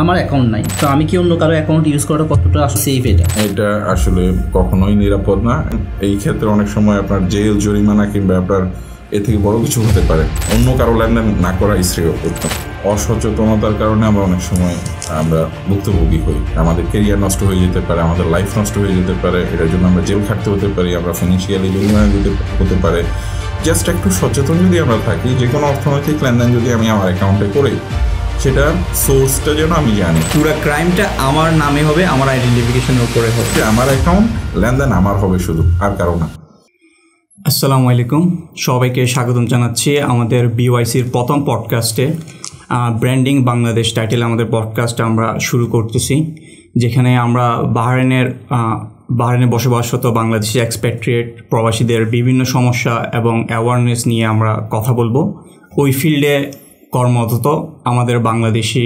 আমার অ্যাকাউন্ট নাই, তো আমি কি অন্য কারো অ্যাকাউন্ট ইউজ করাটা কতটা সেফ? এটা আসলে কখনোই নিরাপদ না। এই ক্ষেত্রে অনেক সময় আপনার জেল, জরিমানা কিংবা আপনার এ থেকে বড় কিছু হতে পারে। অন্য কারো লেনদেন না করাই শ্রেয়। অসচেতনতার কারণে আমরা অনেক সময় ভুক্তভোগী হই। আমাদের কেরিয়ার নষ্ট হয়ে যেতে পারে, আমাদের লাইফ নষ্ট হয়ে যেতে পারে, এটার জন্য আমরা জেল খাটতে হতে পারি, আমরা ফিনান্সিয়ালি জরিমানা দিতে হতে পারে। জাস্ট একটু সচেতন যদি আমরা থাকি, যে কোনো অর্থনৈতিক লেনদেন যদি আমি আমার অ্যাকাউন্টে করি, সেটা সোর্সটা যেন আমি জানি। পুরো ক্রাইমটা আমার নামে হবে, আমার আইডেন্টিফিকেশনের উপরে হবে, আমার অ্যাকাউন্ট, লেনদেন আমার হবে শুধু, আর কারো না। আসসালামু আলাইকুম, সবাইকে স্বাগতম জানাচ্ছি আমাদের বিওয়াইসির প্রথম পডকাস্টে। ব্র্যান্ডিং বাংলাদেশ টাইটেল আমাদের পডকাস্ট আমরা শুরু করতেছি, যেখানে আমরা বাহরাইনে বসবাসরত বাংলাদেশি এক্সপ্যাট্রিয়েট প্রবাসীদের বিভিন্ন সমস্যা এবং অ্যাওয়ারনেস নিয়ে আমরা কথা বলবো। ওই ফিল্ডে কর্মরত আমাদের বাংলাদেশি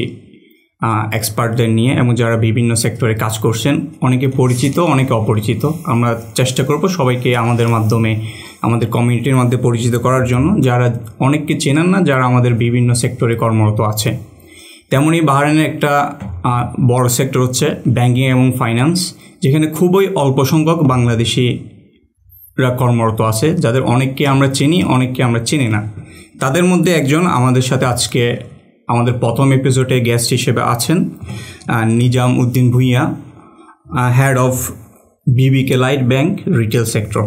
এক্সপার্টদের নিয়ে, এবং যারা বিভিন্ন সেক্টরে কাজ করছেন, অনেকে পরিচিত, অনেকে অপরিচিত। আমরা চেষ্টা করব সবাইকে আমাদের মাধ্যমে, আমাদের কমিউনিটির মধ্যে পরিচিত করার জন্য, যারা অনেককে চেনেন না, যারা আমাদের বিভিন্ন সেক্টরে কর্মরত আছে। তেমনই বাহরাইনের একটা বড় সেক্টর হচ্ছে ব্যাংকিং এবং ফাইন্যান্স, যেখানে খুবই অল্প সংখ্যক বাংলাদেশিরা কর্মরত আছে, যাদের অনেককে আমরা চিনি, অনেককে আমরা চিনি না। তাদের মধ্যে একজন আমাদের সাথে আজকে আমাদের প্রথম এপিসোডে গেস্ট হিসেবে আছেন নিজাম উদ্দিন ভুঁইয়া, হেড অফ বিবিকে লাইট ব্যাংক রিটেল সেক্টর।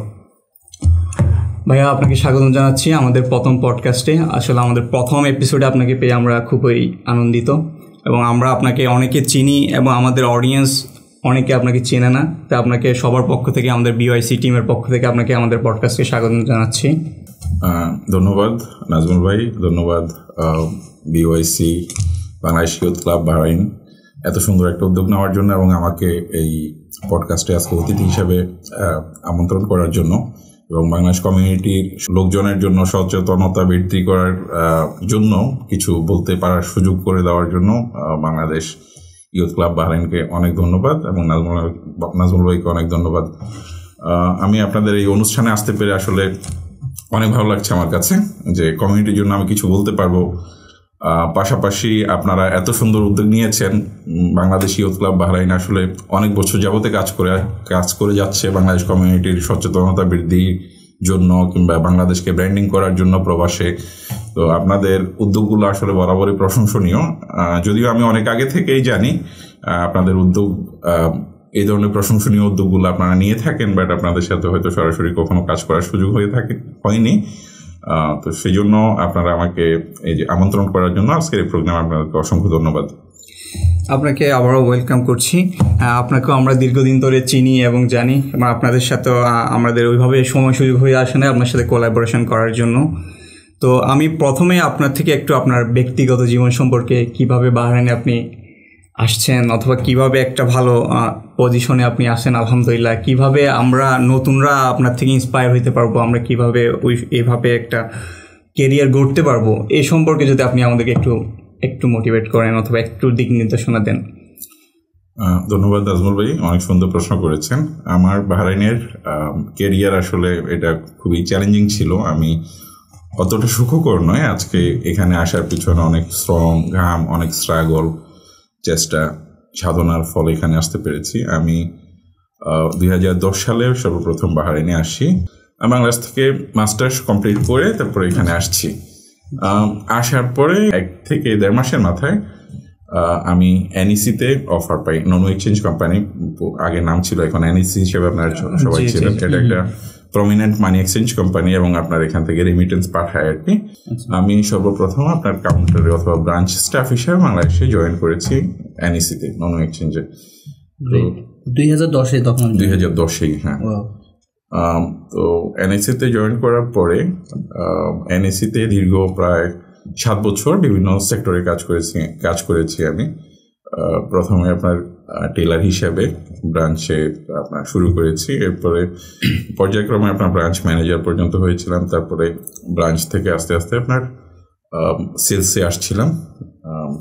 ভাইয়া, আপনাকে স্বাগত জানাচ্ছি আমাদের প্রথম পডকাস্টে। আসলে আমাদের প্রথম এপিসোডে আপনাকে পেয়ে আমরা খুবই আনন্দিত, এবং আমরা আপনাকে অনেকে চিনি এবং আমাদের অডিয়েন্স অনেকে আপনাকে চেনে না। তো আপনাকে সবার পক্ষ থেকে, আমাদের বিওয়াইসি টিমের পক্ষ থেকে আপনাকে আমাদের পডকাস্টে স্বাগত জানাচ্ছি। ধন্যবাদ নাজমুল ভাই, ধন্যবাদ বিওয়াইসি বাংলাদেশ ইউথ ক্লাব বাহরাইন এত সুন্দর একটা উদ্যোগ নেওয়ার জন্য, এবং আমাকে এই পডকাস্টে আজকে অতিথি হিসাবে আমন্ত্রণ করার জন্য, এবং বাংলাদেশ কমিউনিটির লোকজনের জন্য সচেতনতা বৃদ্ধি করার জন্য কিছু বলতে পারার সুযোগ করে দেওয়ার জন্য বাংলাদেশ ইউথ ক্লাব বাহরাইনকে অনেক ধন্যবাদ, এবং নাজমুল ভাইকে অনেক ধন্যবাদ। আমি আপনাদের এই অনুষ্ঠানে আসতে পেরে আসলে অনেক ভালো লাগছে আমার কাছে, যে কমিউনিটির জন্য আমি কিছু বলতে পারবো। পাশাপাশি আপনারা এত সুন্দর উদ্যোগ নিয়েছেন। বাংলাদেশ ইউথ ক্লাব বাহরাইন আসলে অনেক বছর যাবতে কাজ করে যাচ্ছে বাংলাদেশ কমিউনিটির সচেতনতা বৃদ্ধির জন্য, কিংবা বাংলাদেশকে ব্র্যান্ডিং করার জন্য প্রবাসে। তো আপনাদের উদ্যোগগুলো আসলে বরাবরই প্রশংসনীয়। যদিও আমি অনেক আগে থেকেই জানি আপনাদের উদ্যোগ, এই ধরনের প্রশংসনীয় উদ্যোগগুলো আপনারা নিয়ে থাকেন, বাট আপনাদের সাথে হয়তো সরাসরি কখনো কাজ করার সুযোগ হয়নি। তো সেই জন্য আপনারা আমাকে এই যে আমন্ত্রণ করার জন্য আজকের এই প্রোগ্রামে আপনাদেরকে অসংখ্য ধন্যবাদ। আপনাকে আবারও ওয়েলকাম করছি। আপনাকেও আমরা দীর্ঘদিন ধরে চিনি এবং জানি, এবং আপনাদের সাথেও আমাদের ওইভাবে সময় সুযোগ হয়ে আসে না আপনার সাথে কোলাবোরেশন করার জন্য। তো আমি প্রথমে আপনার থেকে একটু আপনার ব্যক্তিগত জীবন সম্পর্কে, কিভাবে বাহরাইনে আপনি আসছেন, অথবা কিভাবে একটা ভালো পজিশনে আপনি আসেন আলহামদুলিল্লাহ, কিভাবে আমরা নতুনরা আপনার থেকে ইন্সপায়ার হইতে পারবো, আমরা কিভাবে এইভাবে একটা কেরিয়ার গড়তে পারবো, এই সম্পর্কে যদি আপনি আমাদেরকে একটু মোটিভেট করেন অথবা একটু দিক নির্দেশনা দেন। ধন্যবাদ নাজমুল ভাই, অনেক সুন্দর প্রশ্ন করেছেন। আমার বাহরাইনের কেরিয়ার আসলে এটা খুবই চ্যালেঞ্জিং ছিল। আমি অতটা সুখকর নয়। আজকে এখানে আসার পিছনে অনেক শ্রম, ঘাম, অনেক স্ট্রাগল, চেষ্টা, সাধনার ফলে এখানে আসতে পেরেছি। আমি 2010 সালে সর্বপ্রথম বাহরাইনে আসি। বাংলাদেশ থেকে মাস্টার্স কমপ্লিট করে তারপরে এখানে আসছি। আসার পরে 1 থেকে 1.5 মাসের মাথায় আমি এনইসিতে অফার পাই। নন এক্সচেঞ্জ কোম্পানি, আগে নাম ছিল, এখন এনইসি হিসেবে আপনার সবাই ছিলেন। এটা একটা প্রমিনেন্ট মানি এক্সচেঞ্জ কোম্পানি, এবং আপনার এখান থেকে রেমিটেন্স পাঠায় আর কি। আমি সর্বপ্রথম আপনার কাউন্টারে অথবা ব্রাঞ্চ স্টাফ হিসেবে বাংলাদেশে জয়েন করেছি এনইসিতে, নন এক্সচেঞ্জে 2010-এ। তখন 2010-এই, হ্যাঁ। তো এনএসিতে জয়েন করার পরে এনএসিতে দীর্ঘ প্রায় 7 বছর বিভিন্ন সেক্টরে কাজ করেছি আমি। প্রথমে আপনার টেলার হিসেবে ব্রাঞ্চে আপনার শুরু করেছি, এরপরে পর্যায়ক্রমে আপনার ব্রাঞ্চ ম্যানেজার পর্যন্ত হয়েছিলাম। তারপরে ব্রাঞ্চ থেকে আস্তে আস্তে আপনার সেলসে আসছিলাম।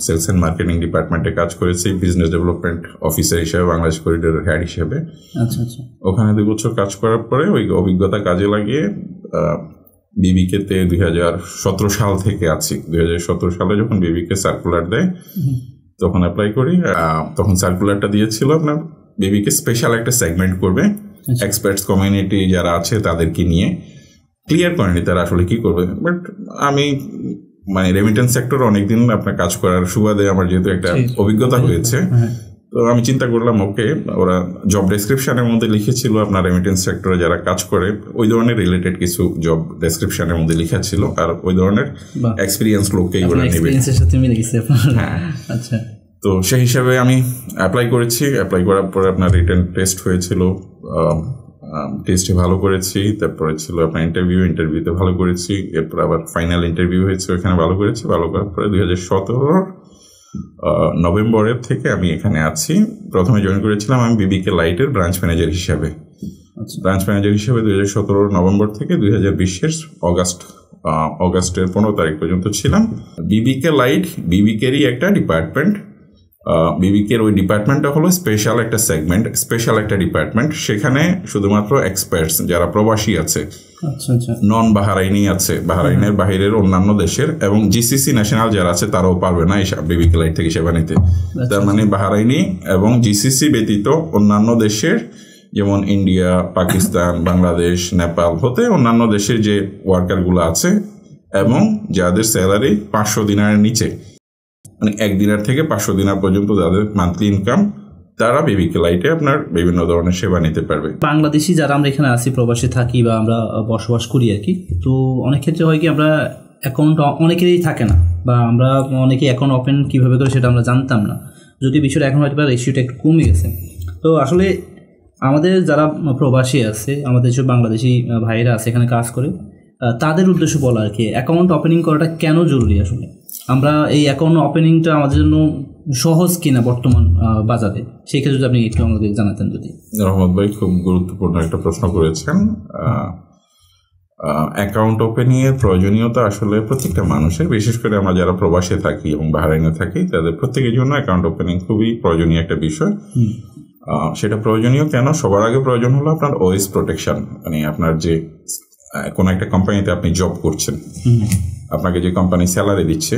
সেলস অ্যান্ড মার্কেটিং ডিপার্টমেন্টে কাজ করেছি, বিজনেস ডেভেলপমেন্ট অফিসার হিসেবে, বাংলাদেশ করিডোরের হেড হিসেবে। ওখানে 2 বছর কাজ করার পরে ওই অভিজ্ঞতা কাজে লাগিয়ে বিবিকেতে 2017 সাল থেকে আছি। 2017 সালে যখন বিবিকে সার্কুলার দেয়, তখন অ্যাপ্লাই করি। তখন সার্কুলারটা দিয়েছিল আপনার বিবিকে স্পেশাল একটা সেগমেন্ট করবে, এক্সপার্টস কমিউনিটি যারা আছে তাদেরকে নিয়ে ক্লিয়ার করেনি তারা আসলে কি করবে। বাট আমি মানে রেমিটেন্স সেক্টর অনেকদিন আপনার কাজ করার সুবাদে আমার যেহেতু একটা অভিজ্ঞতা হয়েছে, তো আমি চিন্তা করলাম ওকে, ওরা জব ডেসক্রিপশনের মধ্যে লিখেছিল আপনার রেমিটেন্স সেক্টরে যারা কাজ করে ওই ধরনের রিলেটেড কিছু জব ডেসক্রিপশনের মধ্যে লেখা ছিল, আর ওই ধরনের এক্সপিরিয়েন্স লোককেই ওরা নেবে। হ্যাঁ, আচ্ছা। তো সেই হিসাবে আমি অ্যাপ্লাই করেছি। অ্যাপ্লাই করার পরে আপনার রিটেন টেস্ট হয়েছিল, টেস্টে ভালো করেছি। তারপরে ছিল আপনার ইন্টারভিউতে ভালো করেছি। এরপর আবার ফাইনাল ইন্টারভিউ হয়েছে, ওখানে ভালো করেছি। ভালো করার পরে 2017 নভেম্বরের থেকে আমি এখানে আছি। প্রথমে জয়েন করেছিলাম আমি বিবিকে লাইটের ব্রাঞ্চ ম্যানেজার হিসাবে। ব্রাঞ্চ ম্যানেজার হিসাবে 2017 নভেম্বর থেকে 2020 অগাস্টের 15 তারিখ পর্যন্ত ছিলাম। বিবিকে লাইট বিবিকেরই একটা ডিপার্টমেন্ট। বিবিকের ওই ডিপার্টমেন্টটা হলো স্পেশাল একটা সেগমেন্ট, স্পেশাল একটা ডিপার্টমেন্ট। সেখানে শুধুমাত্র এক্সপার্টস যারা প্রবাসী আছে, নন বাহারাইনি আছে, বাহারাইনের বাহিরের অন্যান্য দেশের, এবং জিসিসি ন্যাশনাল যারা আছে তারাও পারবে না এই বিবিকে লাইট থেকে সেবা নিতে। তার মানে বাহারাইনি এবং জিসিসি ব্যতীত অন্যান্য দেশের, যেমন ইন্ডিয়া, পাকিস্তান, বাংলাদেশ, নেপাল হতে অন্যান্য দেশের যে ওয়ার্কারগুলো আছে এবং যাদের স্যালারি 500 দিনারের নিচে, মানে 1 দিনার থেকে 500 দিনার পর্যন্ত যাদের মান্থলি ইনকাম, তারা বিবিকে লাইটে আপনার বিভিন্ন ধরনের সেবা নিতে পারবে। বাংলাদেশি যারা আমরা এখানে আছি, প্রবাসে থাকি বা আমরা বসবাস করি আর কি, তো অনেক ক্ষেত্রে হয় কি আমরা অ্যাকাউন্ট অনেকেরই থাকে না, বা আমরা অনেকেই অ্যাকাউন্ট ওপেন কীভাবে করে সেটা আমরা জানতাম না, যদি বিষয়টা এখন হয়তো রেশিওটা একটু কমে গেছে। তো আসলে আমাদের যারা প্রবাসী আছে, আমাদের যে বাংলাদেশি ভাইরা আছে এখানে কাজ করে, তাদের উদ্দেশ্য বলা আর কি, অ্যাকাউন্ট ওপেনিং করাটা কেন জরুরি আসলে? আমরা এই অ্যাকাউন্ট ওপেনিংটা আমাদের জন্য সহজ কিনা বর্তমান বাজারে, সেই ক্ষেত্রে যদি আপনি একটু আমাদের জানাতেন। যদি রহমত ভাই খুব গুরুত্বপূর্ণ একটা প্রশ্ন করেছেন। অ্যাকাউন্ট ওপেনিংয়ের প্রয়োজনীয়তা আসলে প্রত্যেকটা মানুষের, বিশেষ করে আমরা যারা প্রবাসে থাকি এবং বাহারাইনে থাকি, তাদের প্রত্যেকের জন্য অ্যাকাউন্ট ওপেনিং খুবই প্রয়োজনীয় একটা বিষয়। সেটা প্রয়োজনীয় কেন? সবার আগে প্রয়োজন হলো আপনার ওএস প্রোটেকশন, মানে আপনার যে কোনো একটা কোম্পানিতে আপনি জব করছেন, আপনাকে যে কোম্পানি স্যালারি দিচ্ছে,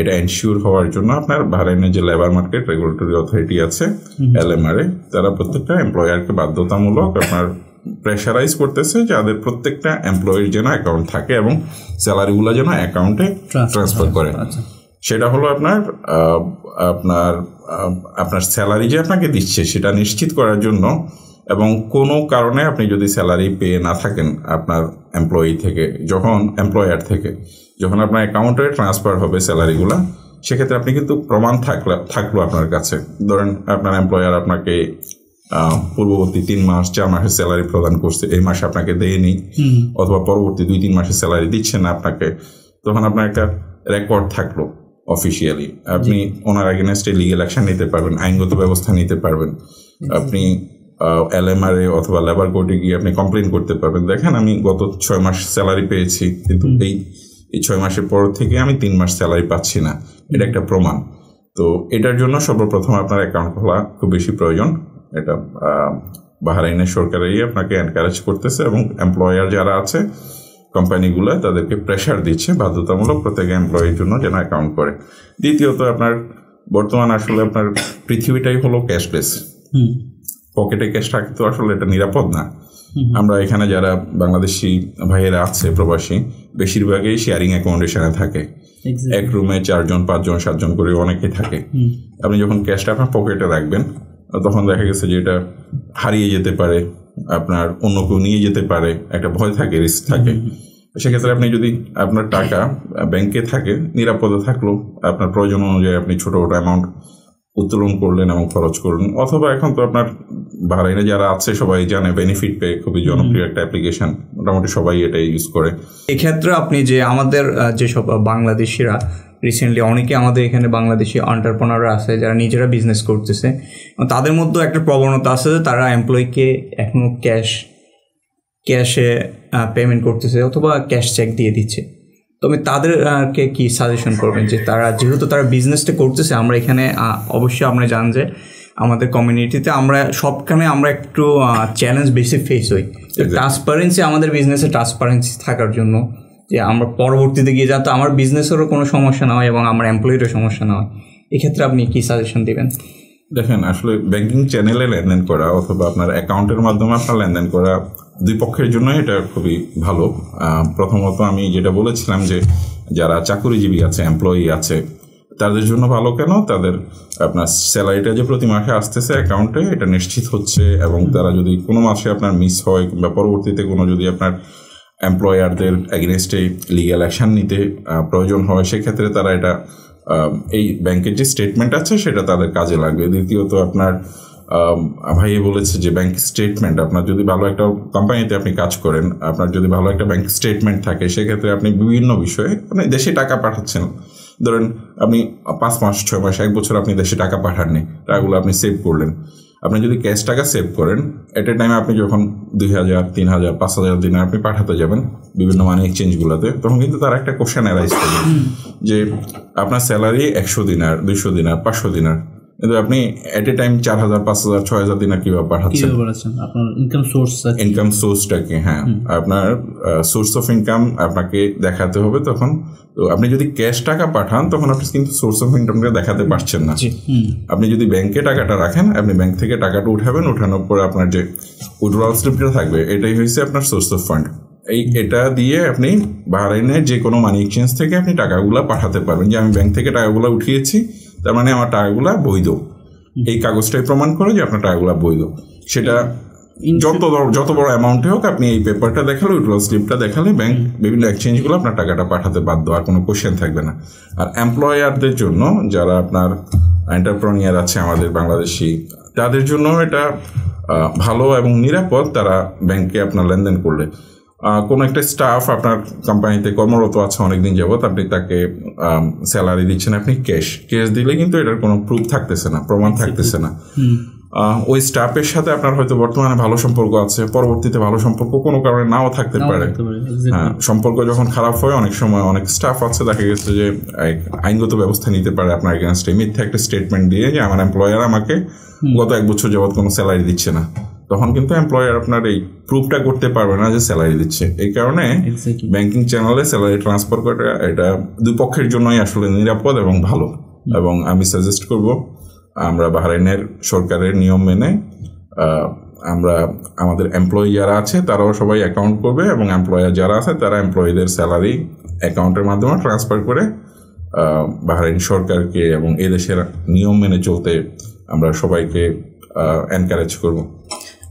এটা এনশিওর হওয়ার জন্য আপনার বাহরাইনের যে লেবার মার্কেট রেগুলেটরি অথরিটি আছে LMRA, তারা প্রত্যেকটা এমপ্লয়ারকে বাধ্যতামূলক আপনার প্রেশারাইজ করতেছে যাদের প্রত্যেকটা এমপ্লয়ির যেন অ্যাকাউন্ট থাকে এবং স্যালারিগুলো যেন অ্যাকাউন্টে ট্রান্সফার করে। সেটা হলো আপনার আপনার স্যালারি যে আপনাকে দিচ্ছে সেটা নিশ্চিত করার জন্য, এবং কোনো কারণে আপনি যদি স্যালারি পেয়ে না থাকেন আপনার এমপ্লয়ার থেকে যখন আপনার অ্যাকাউন্টে ট্রান্সফার হবে স্যালারিগুলো, সেক্ষেত্রে আপনি কিন্তু প্রমাণ থাকলো আপনার কাছে। ধরেন আপনার এমপ্লয়ার আপনাকে পূর্ববর্তী 3 মাস 4 মাসের স্যালারি প্রদান করছে, এই মাসে আপনাকে দেয়নি, অথবা পরবর্তী 2-3 মাসের স্যালারি দিচ্ছে না আপনাকে, তখন আপনার একটা রেকর্ড থাকলো অফিসিয়ালি, আপনি ওনার এগেনস্টে লিগ্যাল অ্যাকশন নিতে পারবেন, আইনগত ব্যবস্থা নিতে পারবেন। আপনি LMRA অথবা লেবার কোর্টে গিয়ে আপনি কমপ্লেন করতে পারবেন, দেখেন আমি গত 6 মাস স্যালারি পেয়েছি, কিন্তু এই 6 মাসের পর থেকে আমি 3 মাস স্যালারি পাচ্ছি না, এটা একটা প্রমাণ। তো এটার জন্য সর্বপ্রথম আপনার অ্যাকাউন্ট খোলা খুব বেশি প্রয়োজন। এটা বাহরাইনের সরকারই আপনাকে এনকারেজ করতেছে, এবং এমপ্লয়ার যারা আছে কোম্পানিগুলো তাদেরকে প্রেশার দিচ্ছে বাধ্যতামূলক প্রত্যেক এমপ্লয়ির জন্য যেন অ্যাকাউন্ট করে। দ্বিতীয়ত আপনার বর্তমান আসলে আপনার পৃথিবীটাই হলো ক্যাশলেস, পকেটে ক্যাশ থাকে তো আসলে এটা নিরাপদ না। আমরা এখানে যারা বাংলাদেশি ভাইয়েরা আছে প্রবাসী, বেশিরভাগই শেয়ারিং অ্যাকোমোডেশনে থাকে, এক রুমে 4জন 5জন 7জন করে অনেকে থাকে। আপনি যখন ক্যাশটা আপনার পকেটে রাখবেন তখন দেখা গেছে যে এটা হারিয়ে যেতে পারে, আপনার অন্য কেউ নিয়ে যেতে পারে, একটা ভয় থাকে, রিস্ক থাকে। সেক্ষেত্রে আপনি যদি আপনার টাকা ব্যাংকে থাকে, নিরাপদে থাকলো, আপনার প্রয়োজন অনুযায়ী আপনি ছোটো ছোটো অ্যামাউন্ট উত্তোলন করলেন এবং খরচ করলেন। অথবা এখন তো আপনার বাহরাইনে যারা আছে সবাই জানে বেনিফিট পে খুবই জনপ্রিয় একটা অ্যাপ্লিকেশন, মোটামুটি সবাই এটা ইউজ করে। এক্ষেত্রে আপনি যে আমাদের যেসব বাংলাদেশিরা রিসেন্টলি অনেকে আমাদের এখানে বাংলাদেশি এন্টারপ্রেনাররা আছে যারা নিজেরা বিজনেস করতেছে, তাদের মধ্যে একটা প্রবণতা আছে যে তারা এমপ্লয়িকে এখনও ক্যাশে পেমেন্ট করতেছে অথবা ক্যাশ চেক দিয়ে দিচ্ছে। তবে তাদেরকে কি সাজেশন করবেন যে তারা যেহেতু তারা বিজনেসটা করতেছে, আমরা এখানে অবশ্যই আমরা জান যে আমাদের কমিউনিটিতে আমরা সবখানে আমরা একটু চ্যালেঞ্জ বেশি ফেস হই, ট্রান্সপারেন্সি আমাদের বিজনেসে ট্রান্সপারেন্সি থাকার জন্য যে আমরা পরবর্তীতে গিয়ে যাতে আমার বিজনেসেরও কোনো সমস্যা না হয় এবং আমার এমপ্লয়িরও সমস্যা না হয়, এক্ষেত্রে আপনি কি সাজেশন দিবেন? দেখেন, আসলে ব্যাংকিং চ্যানেলে লেনদেন করা অথবা আপনার অ্যাকাউন্টের মাধ্যমে আপনার লেনদেন করা দুই পক্ষের জন্য এটা খুবই ভালো। প্রথমত আমি যেটা বলেছিলাম যে যারা চাকুরিজীবী আছে, এমপ্লয়ি আছে, তাদের জন্য ভালো। কেন? তাদের আপনার স্যালারিটা যে প্রতি মাসে আসতেছে অ্যাকাউন্টে, এটা নিশ্চিত হচ্ছে, এবং তারা যদি কোনো মাসে আপনার মিস হয় কিংবা পরবর্তীতে কোনো যদি আপনার এমপ্লয়ারদের এগেনস্টে লিগ্যাল অ্যাকশন নিতে প্রয়োজন হয়, সেক্ষেত্রে তারা এটা এই ব্যাংকের যে স্টেটমেন্ট আছে সেটা তাদের কাজে লাগবে। দ্বিতীয়ত আপনার ভাইয়ে বলেছে যে ব্যাংক স্টেটমেন্ট, আপনার যদি ভালো একটা কোম্পানিতে আপনি কাজ করেন, আপনার যদি ভালো একটা ব্যাংক স্টেটমেন্ট থাকে, সেক্ষেত্রে আপনি বিভিন্ন বিষয়ে আপনি দেশে টাকা পাঠাচ্ছেন, ধরেন আপনি 5 মাস 6 মাস 1 বছর আপনি দেশে টাকা পাঠাননি, টাকাগুলো আপনি সেভ করলেন। আপনি যদি ক্যাশ টাকা সেভ করেন, এট এ টাইমে আপনি যখন 2000 3000 5000 দিনে আপনি পাঠাতে যাবেন বিভিন্ন মানি এক্সচেঞ্জগুলোতে, তখন কিন্তু তার একটা কোশ্চেন অ্যারাইজ করবে যে আপনার স্যালারি 100 দিনার, 200 দিনার, 500 দিনার, কিন্তু আপনি এট এ টাইম 4000 5000 6000 দিনার কিভাবে পাঠাচ্ছেন? আপনার ইনকাম সোর্সটাকে, হ্যাঁ, আপনার সোর্স অফ ইনকাম আপনাকে দেখাতে হবে। তখন তো আপনি যদি ক্যাশ টাকা পাঠান, তখন আপনি কিন্তু সোর্স অফ ইনকামটা দেখাতে পারছেন না। আপনি যদি ব্যাংকে টাকাটা রাখেন, আপনি ব্যাংক থেকে টাকাটা উঠাবেন, উঠানোর পরে আপনার যে উইথড্রয়াল স্লিপটা থাকবে, এটাই হয়েছে আপনার সোর্স অফ ফান্ড। এটা দিয়ে আপনি বাহরাইনের যে কোনো মানি এক্সচেঞ্জ থেকে আপনি টাকাগুলো পাঠাতে পারবেন যে আমি ব্যাংক থেকে টাকাগুলো উঠিয়েছি, তার মানে আমার টাকাগুলো বৈধ। এই কাগজটাই প্রমাণ করে যে আপনার টাকাগুলো বৈধ। সেটা যত বড় অ্যামাউন্টে হোক, আপনি এই পেপারটা দেখালে, উইথড্রয়াল স্লিপটা দেখালে ব্যাংক বিভিন্ন এক্সচেঞ্জগুলো আপনার টাকাটা পাঠাতে বাধ্য, আর কোনো কোশ্চেন থাকবে না। আর এমপ্লয়ারদের জন্য, যারা আপনার এন্টারপ্রেনিয়ার আছে আমাদের বাংলাদেশি, তাদের জন্য এটা ভালো এবং নিরাপদ। তারা ব্যাংকে আপনার লেনদেন করলে, কোনো একটা স্টাফ আপনার কোম্পানিতে কর্মরত আছে অনেকদিন যাবত, আপনি তাকে স্যালারি দিচ্ছেন, আপনি ক্যাশ দিলে কিন্তু এটার কোনো প্রুফ থাকতেছে না, প্রমাণ থাকতেছে না। ওই স্টাফের সাথে আপনার হয়তো বর্তমানে ভালো সম্পর্ক আছে, পরবর্তীতে ভালো সম্পর্ক কোনো কারণে নাও থাকতে পারে। হ্যাঁ, সম্পর্ক যখন খারাপ হয়, অনেক সময় অনেক স্টাফ আছে দেখা গেছে যে আইনগত ব্যবস্থা নিতে পারে আপনার এগেনস্টে, মিথ্যা একটা স্টেটমেন্ট দিয়ে যে আমার এমপ্লয়ার আমাকে গত 1 বছর যাবত কোনো স্যালারি দিচ্ছে না। তখন কিন্তু এমপ্লয়ার আপনার এই প্রুফটা করতে পারবে না যে স্যালারি দিচ্ছে। এই কারণে ব্যাংকিং চ্যানেলে স্যালারি ট্রান্সফার করা, এটা দুই পক্ষের জন্যই আসলে নিরাপদ এবং ভালো। এবং আমি সাজেস্ট করব, আমরা বাহরাইনের সরকারের নিয়ম মেনে আমরা আমাদের এমপ্লয়ি যারা আছে তারাও সবাই অ্যাকাউন্ট করবে, এবং এমপ্লয়ার যারা আছে তারা এমপ্লয়ীদের স্যালারি অ্যাকাউন্টের মাধ্যমে ট্রান্সফার করে বাহরাইন সরকারকে এবং এদেশের নিয়ম মেনে চলতে আমরা সবাইকে এনকারেজ করব।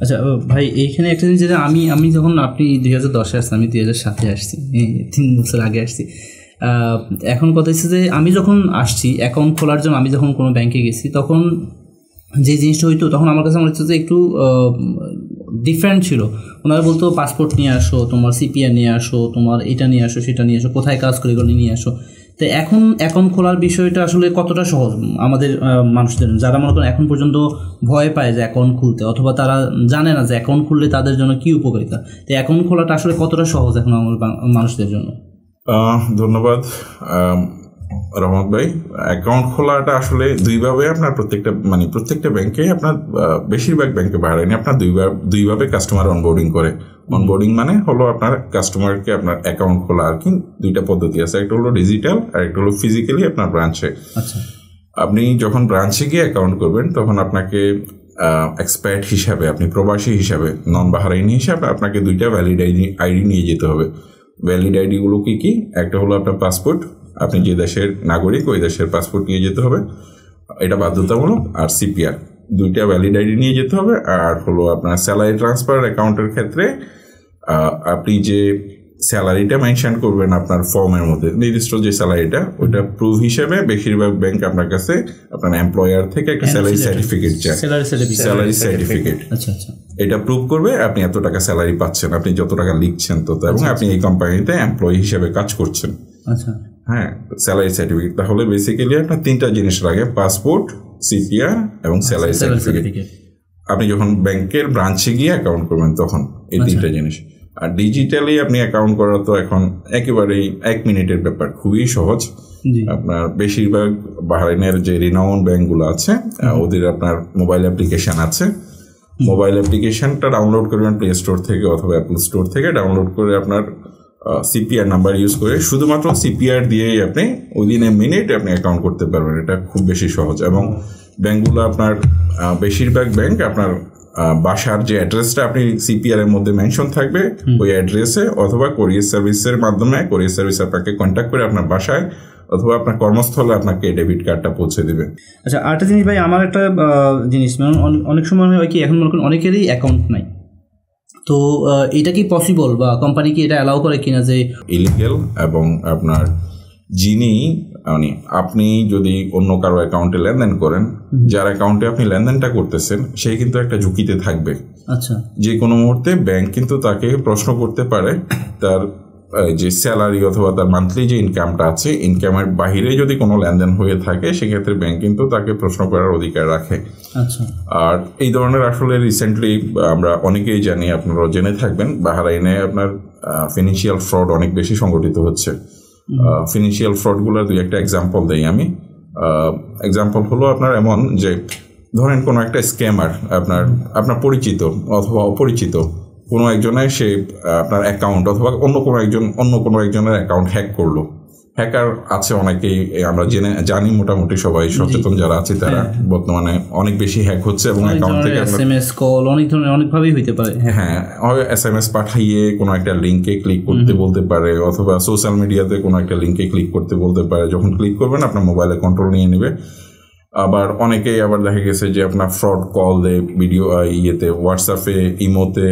আচ্ছা ভাই, এইখানে একটা জিনিস, যেটা আমি যখন, আপনি 2010-এ আসছেন, আমি 2007-এ আসছি, 3 বছর আগে আসছি। এখন কথা হচ্ছে যে আমি যখন আসছি অ্যাকাউন্ট খোলার জন্য, আমি যখন কোনো ব্যাংকে গেছি, তখন যে জিনিসটা হইতো, তখন আমার কাছে মনে হচ্ছে যে একটু ডিফারেন্ট ছিল। ওনারা বলতো পাসপোর্ট নিয়ে আসো, তোমার সিপিআর নিয়ে আসো, তোমার এটা নিয়ে আসো, সেটা নিয়ে আসো, কোথায় কাজ করে এগুলো নিয়ে আসো। তো এখন অ্যাকাউন্ট খোলার বিষয়টা আসলে কতটা সহজ আমাদের মানুষদের, যারা মনে করেন এখন পর্যন্ত ভয় পায় যে অ্যাকাউন্ট খুলতে, অথবা তারা জানে না যে অ্যাকাউন্ট খুললে তাদের জন্য কী উপকারিতা, তো অ্যাকাউন্ট খোলাটা আসলে কতটা সহজ এখন আমার মানুষদের জন্য? ধন্যবাদ রহমত ভাই। অ্যাকাউন্ট খোলাটা আসলে দুইভাবে আপনার প্রত্যেকটা ব্যাংকে, আপনার বেশিরভাগ ব্যাংকে বাহরাইনে আপনার দুইভাবে কাস্টমার অনবোর্ডিং করে। অনবোর্ডিং মানে হলো আপনার কাস্টমারকে আপনার অ্যাকাউন্ট খোলা, আর কি 2টা পদ্ধতি আছে, একটা হলো ডিজিটাল আর একটা হলো ফিজিক্যালি আপনার ব্রাঞ্চে। আচ্ছা, আপনি যখন ব্রাঞ্চে গিয়ে অ্যাকাউন্ট করবেন, তখন আপনাকে এক্সপায়ার্ড হিসাবে, আপনি প্রবাসী হিসাবে, নন বাহরাইনি হিসাবে আপনাকে 2টা ভ্যালিড আইডি নিয়ে যেতে হবে। ভ্যালিড আইডিগুলো কি? একটা হলো আপনার পাসপোর্ট, আপনি যে দেশের নাগরিক ওই দেশের পাসপোর্ট নিয়ে যেতে হবে, এটা বাধ্যতামূলক। আর সিপিআর, 2টা ভ্যালিড আইডি নিয়ে যেতে হবে। আর হলো আপনার স্যালারি ট্রান্সফার অ্যাকাউন্টের ক্ষেত্রে আপনি যে স্যালারিটা মেনশন করবেন আপনার ফর্মের মধ্যে, নির্দিষ্ট যে স্যালারিটা, ওইটা প্রুফ হিসেবে বেশিরভাগ ব্যাংক আপনার কাছে আপনার এমপ্লয়ার থেকে একটা স্যালারি সার্টিফিকেট চায়, স্যালারি সার্টিফিকেট। আচ্ছা আচ্ছা, এটা প্রুভ করবে আপনি এত টাকা স্যালারি পাচ্ছেন, আপনি যত টাকা লিখছেন তত, এবং আপনি এই কোম্পানিতে এমপ্লয়ি হিসেবে কাজ করছেন। আচ্ছা, হ্যাঁ, স্যালারি সার্টিফিকেট। তাহলে বেসিক্যালি আপনার 3টা জিনিস লাগে, পাসপোর্ট, সিপিআর এবং স্যালারি সার্টিফিকেট। আপনি যখন ব্যাংকের ব্রাঞ্চে গিয়ে অ্যাকাউন্ট করবেন তখন এই 3টা জিনিস। আর ডিজিটালি আপনি অ্যাকাউন্ট করা তো এখন একেবারেই 1 মিনিটের ব্যাপার, খুবই সহজ। আপনার বেশিরভাগ বাহরাইনের যে রিনাউন ব্যাংকগুলো আছে, ওদের আপনার মোবাইল অ্যাপ্লিকেশন আছে। মোবাইল অ্যাপ্লিকেশনটা ডাউনলোড করবেন প্লে স্টোর থেকে অথবা অ্যাপল স্টোর থেকে, ডাউনলোড করে আপনার সিপিআর নাম্বার ইউজ করে শুধুমাত্র সিপিআর দিয়েই আপনি উইদিন এ মিনিট আপনি অ্যাকাউন্ট করতে পারবেন। এটা খুব বেশি সহজ এবং ব্যাঙ্কগুলো আপনার বেশিরভাগ ব্যাংক আপনার বাসার যে অ্যাড্রেসটা আপনি সিপিআর এর মধ্যে মেনশন থাকবে ওই অ্যাড্রেসে অথবা কোরিয়ার সার্ভিসের মাধ্যমে কোরিয়ার সার্ভিস আপনাকে কন্ট্যাক্ট করে আপনার বাসায় অথবা আপনার কর্মস্থলে আপনাকে ডেবিট কার্ডটা পৌঁছে দেবে। আচ্ছা, আরেকটা জিনিস ভাই, আমার একটা জিনিস অনেক সময় হয় কি এখন মনে করেন অনেকেরই অ্যাকাউন্ট নাই, তো এটা কি পসিবল বা কোম্পানি কি এটা অ্যালাউ করে কিনা যে ইলিগেল? এবং আপনার যিনি মানে আপনি যদি অন্য কারো অ্যাকাউন্টে লেনদেন করেন, যার অ্যাকাউন্টে আপনি লেনদেনটা করতেছেন সে কিন্তু একটা ঝুঁকিতে থাকবে। আচ্ছা, যে কোনো মুহূর্তে ব্যাংক কিন্তু তাকে প্রশ্ন করতে পারে তার যে স্যালারি অথবা তার মান্থলি যে ইনকামটা আছে, ইনকামের বাহিরে যদি কোনো লেনদেন হয়ে থাকে সেক্ষেত্রে ব্যাংক কিন্তু তাকে প্রশ্ন করার অধিকার রাখে। আচ্ছা, আর এই ধরনের আসলে রিসেন্টলি আমরা অনেকেই জানি, আপনারাও জেনে থাকবেন, বাহরাইনে আপনার ফিনান্সিয়াল ফ্রড অনেক বেশি সংগঠিত হচ্ছে। ফিনান্সিয়াল ফ্রডগুলোর দুই একটা এক্সাম্পল দেই আমি। এক্সাম্পল হলো আপনার এমন যে ধরেন কোনো একটা স্ক্যামার আপনার পরিচিত অথবা অপরিচিত কোনো একজনের সে আপনার অ্যাকাউন্ট অথবা অন্য কোনো একজনের অ্যাকাউন্ট হ্যাক করলো। হ্যাকার আছে অনেকেই, আমরা জানি মোটামুটি সবাই সচেতন যারা আছে তারা বর্তমানে অনেক বেশি হ্যাক হচ্ছে এবং অ্যাকাউন্ট থেকে এসএমএস কল অনেক ধরনের অনেকভাবেই হইতে পারে। হ্যাঁ, এসএমএস পাঠিয়ে কোনো একটা লিঙ্কে ক্লিক করতে বলতে পারে অথবা সোশ্যাল মিডিয়াতে কোনো একটা লিঙ্কে ক্লিক করতে বলতে পারে। যখন ক্লিক করবেন আপনার মোবাইলে কন্ট্রোল নিয়ে নেবে। আবার অনেকেই আবার দেখা গেছে যে আপনার ফ্রড কল দেয় ভিডিও ইয়েতে, হোয়াটসঅ্যাপে, ইমোতে,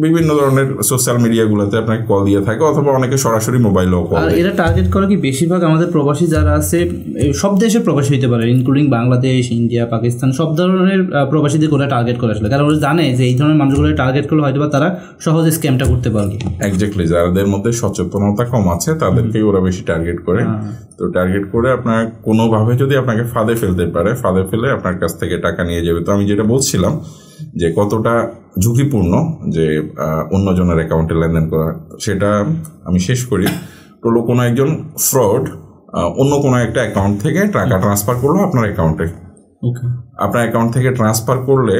বিভিন্ন ধরনের সোশ্যাল মিডিয়াগুলোতে আপনাকে কল দিয়ে থাকে অথবা অনেকে সরাসরি মোবাইলেও কল। আর এরা টার্গেট করে কি বেশিরভাগ আমাদের প্রবাসী যারা আছে, সব দেশের প্রবাসী হতে পারে, ইনক্লুডিং বাংলাদেশ, ইন্ডিয়া, পাকিস্তান, সব ধরনের প্রবাসীদের ওরা টার্গেট করে আসলে, কারণ ওরা জানে যে এই ধরনের মানুষগুলো টার্গেট করলে হয়তো বা তারা সহজে স্ক্যামটা করতে পারবে। এক্স্যাক্টলি, যাদের মধ্যে সচেতনতা কম আছে তাদেরকেই ওরা বেশি টার্গেট করে। তো টার্গেট করে আপনার কোনোভাবে যদি আপনাকে ফাঁদে ফেলে আপনার কাছ থেকে টাকা নিয়ে যাবে। তো আমি যেটা বলছিলাম যে কতটা ঝুঁকিপূর্ণ যে অন্যজনের অ্যাকাউন্টে লেনদেন করা, সেটা আমি শেষ করি। তো কোনো একজন ফ্রড অন্য কোনো একটা অ্যাকাউন্ট থেকে টাকা ট্রান্সফার করলো আপনার অ্যাকাউন্টে। আপনার অ্যাকাউন্ট থেকে ট্রান্সফার করলে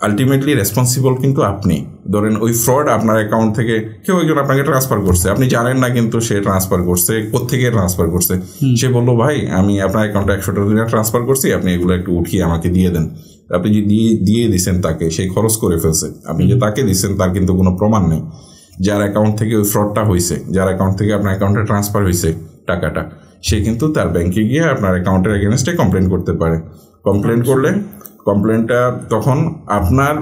আলটিমেটলি রেসপন্সিবল কিন্তু আপনি। ধরেন ওই ফ্রড আপনার অ্যাকাউন্ট থেকে কেউ একজন আপনাকে ট্রান্সফার করছে, আপনি জানেন না কিন্তু সে ট্রান্সফার করছে, কোত্থেকে ট্রান্সফার করছে। সে বললো ভাই আমি আপনার অ্যাকাউন্টে 100 টাকা ট্রান্সফার করছি, আপনি এগুলো একটু উঠিয়ে আমাকে দিয়ে দেন। আপনি যে দিয়ে দিচ্ছেন তাকে, সেই খরচ করে ফেলছে। আপনি যে তাকে দিচ্ছেন তার কিন্তু কোনো প্রমাণ নেই। যার অ্যাকাউন্ট থেকে ওই ফ্রডটা হয়েছে, যার অ্যাকাউন্ট থেকে আপনার অ্যাকাউন্টে ট্রান্সফার হয়েছে টাকাটা, সে কিন্তু তার ব্যাংকে গিয়ে আপনার অ্যাকাউন্টের এগেনস্টে কমপ্লেন করতে পারে। কমপ্লেন করলে কমপ্লেনটা তখন আপনার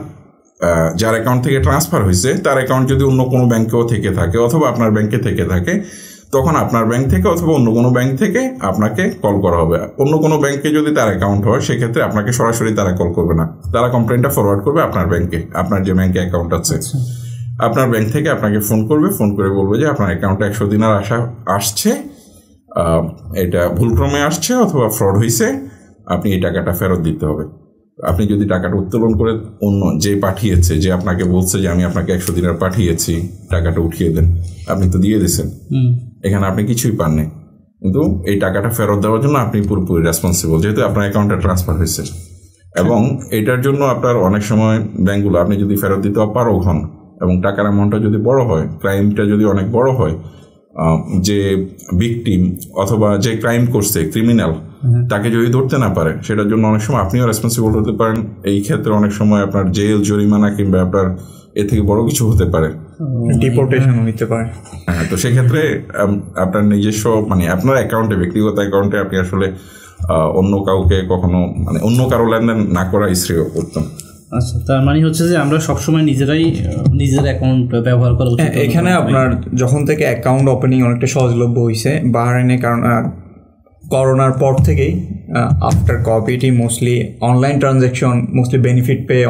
যার অ্যাকাউন্ট থেকে ট্রান্সফার হয়েছে তার অ্যাকাউন্ট যদি অন্য কোনো ব্যাংকেও থেকে থাকে অথবা আপনার ব্যাংকে থেকে থাকে, তখন আপনার ব্যাংক থেকে অথবা অন্য কোনো ব্যাংক থেকে আপনাকে কল করা হবে। অন্য কোনো ব্যাংকে যদি তার অ্যাকাউন্ট হয় সেক্ষেত্রে আপনাকে সরাসরি তারা কল করবে না, তারা কমপ্লেনটা ফরওয়ার্ড করবে আপনার ব্যাংকে। আপনার যে ব্যাংকে অ্যাকাউন্ট আছে আপনার ব্যাংক থেকে আপনাকে ফোন করে বলবে যে আপনার অ্যাকাউন্টে 100 দিনার আসছে, এটা ভুলক্রমে আসছে অথবা ফ্রড হয়েছে, আপনি এই টাকাটা ফেরত দিতে হবে। আপনি যদি টাকাটা উত্তোলন করে অন্য যে পাঠিয়েছে, যে আপনাকে বলছে যে আমি আপনাকে 100 দিনার পাঠিয়েছি, টাকাটা উঠিয়ে দেন, আপনি তো দিয়ে দিয়েছেন, এখানে আপনি কিছুই পাননি। কিন্তু এই টাকাটা ফেরত দেওয়ার জন্য আপনি পুরোপুরি রেসপন্সিবল, যেহেতু আপনার অ্যাকাউন্টে ট্রান্সফার হয়েছে। এবং এটার জন্য আপনার অনেক সময় ব্যাঙ্কগুলো আপনি যদি ফেরত দিতে পারো হন এবং টাকার অ্যামাউন্টটা যদি বড় হয়, ক্রাইমটা যদি অনেক বড় হয়, যে ভিকটিম অথবা যে ক্রাইম করছে ক্রিমিনাল তাকে যদি ধরতে না পারে, সেটার জন্য অনেক সময় আপনিও রেসপন্সিবল হতে পারেন। এই ক্ষেত্রে অনেক সময় আপনার জেল, জরিমানা কিংবা আপনার এর থেকে বড় কিছু হতে পারে, ডিপোর্টেশন হতে পারে। হ্যাঁ, তো সেক্ষেত্রে আপনার নিজস্ব মানে আপনার অ্যাকাউন্টে, ব্যক্তিগত অ্যাকাউন্টে আপনি আসলে অন্য কাউকে কখনো মানে অন্য কারো লেনদেন না করাই শ্রেয় উত্তম। আচ্ছা, তার মানে হচ্ছে যে আমরা সবসময় নিজেরাই নিজের অ্যাকাউন্ট ব্যবহার করা উচিত। এখানে আপনার যখন থেকে অ্যাকাউন্ট ওপেনিং অনেকটা সহজলভ্য হয়েছে বাহরাইনে, কারণ করোনার পর থেকেই after Covid mostly online transaction mostly benefit পেয়ে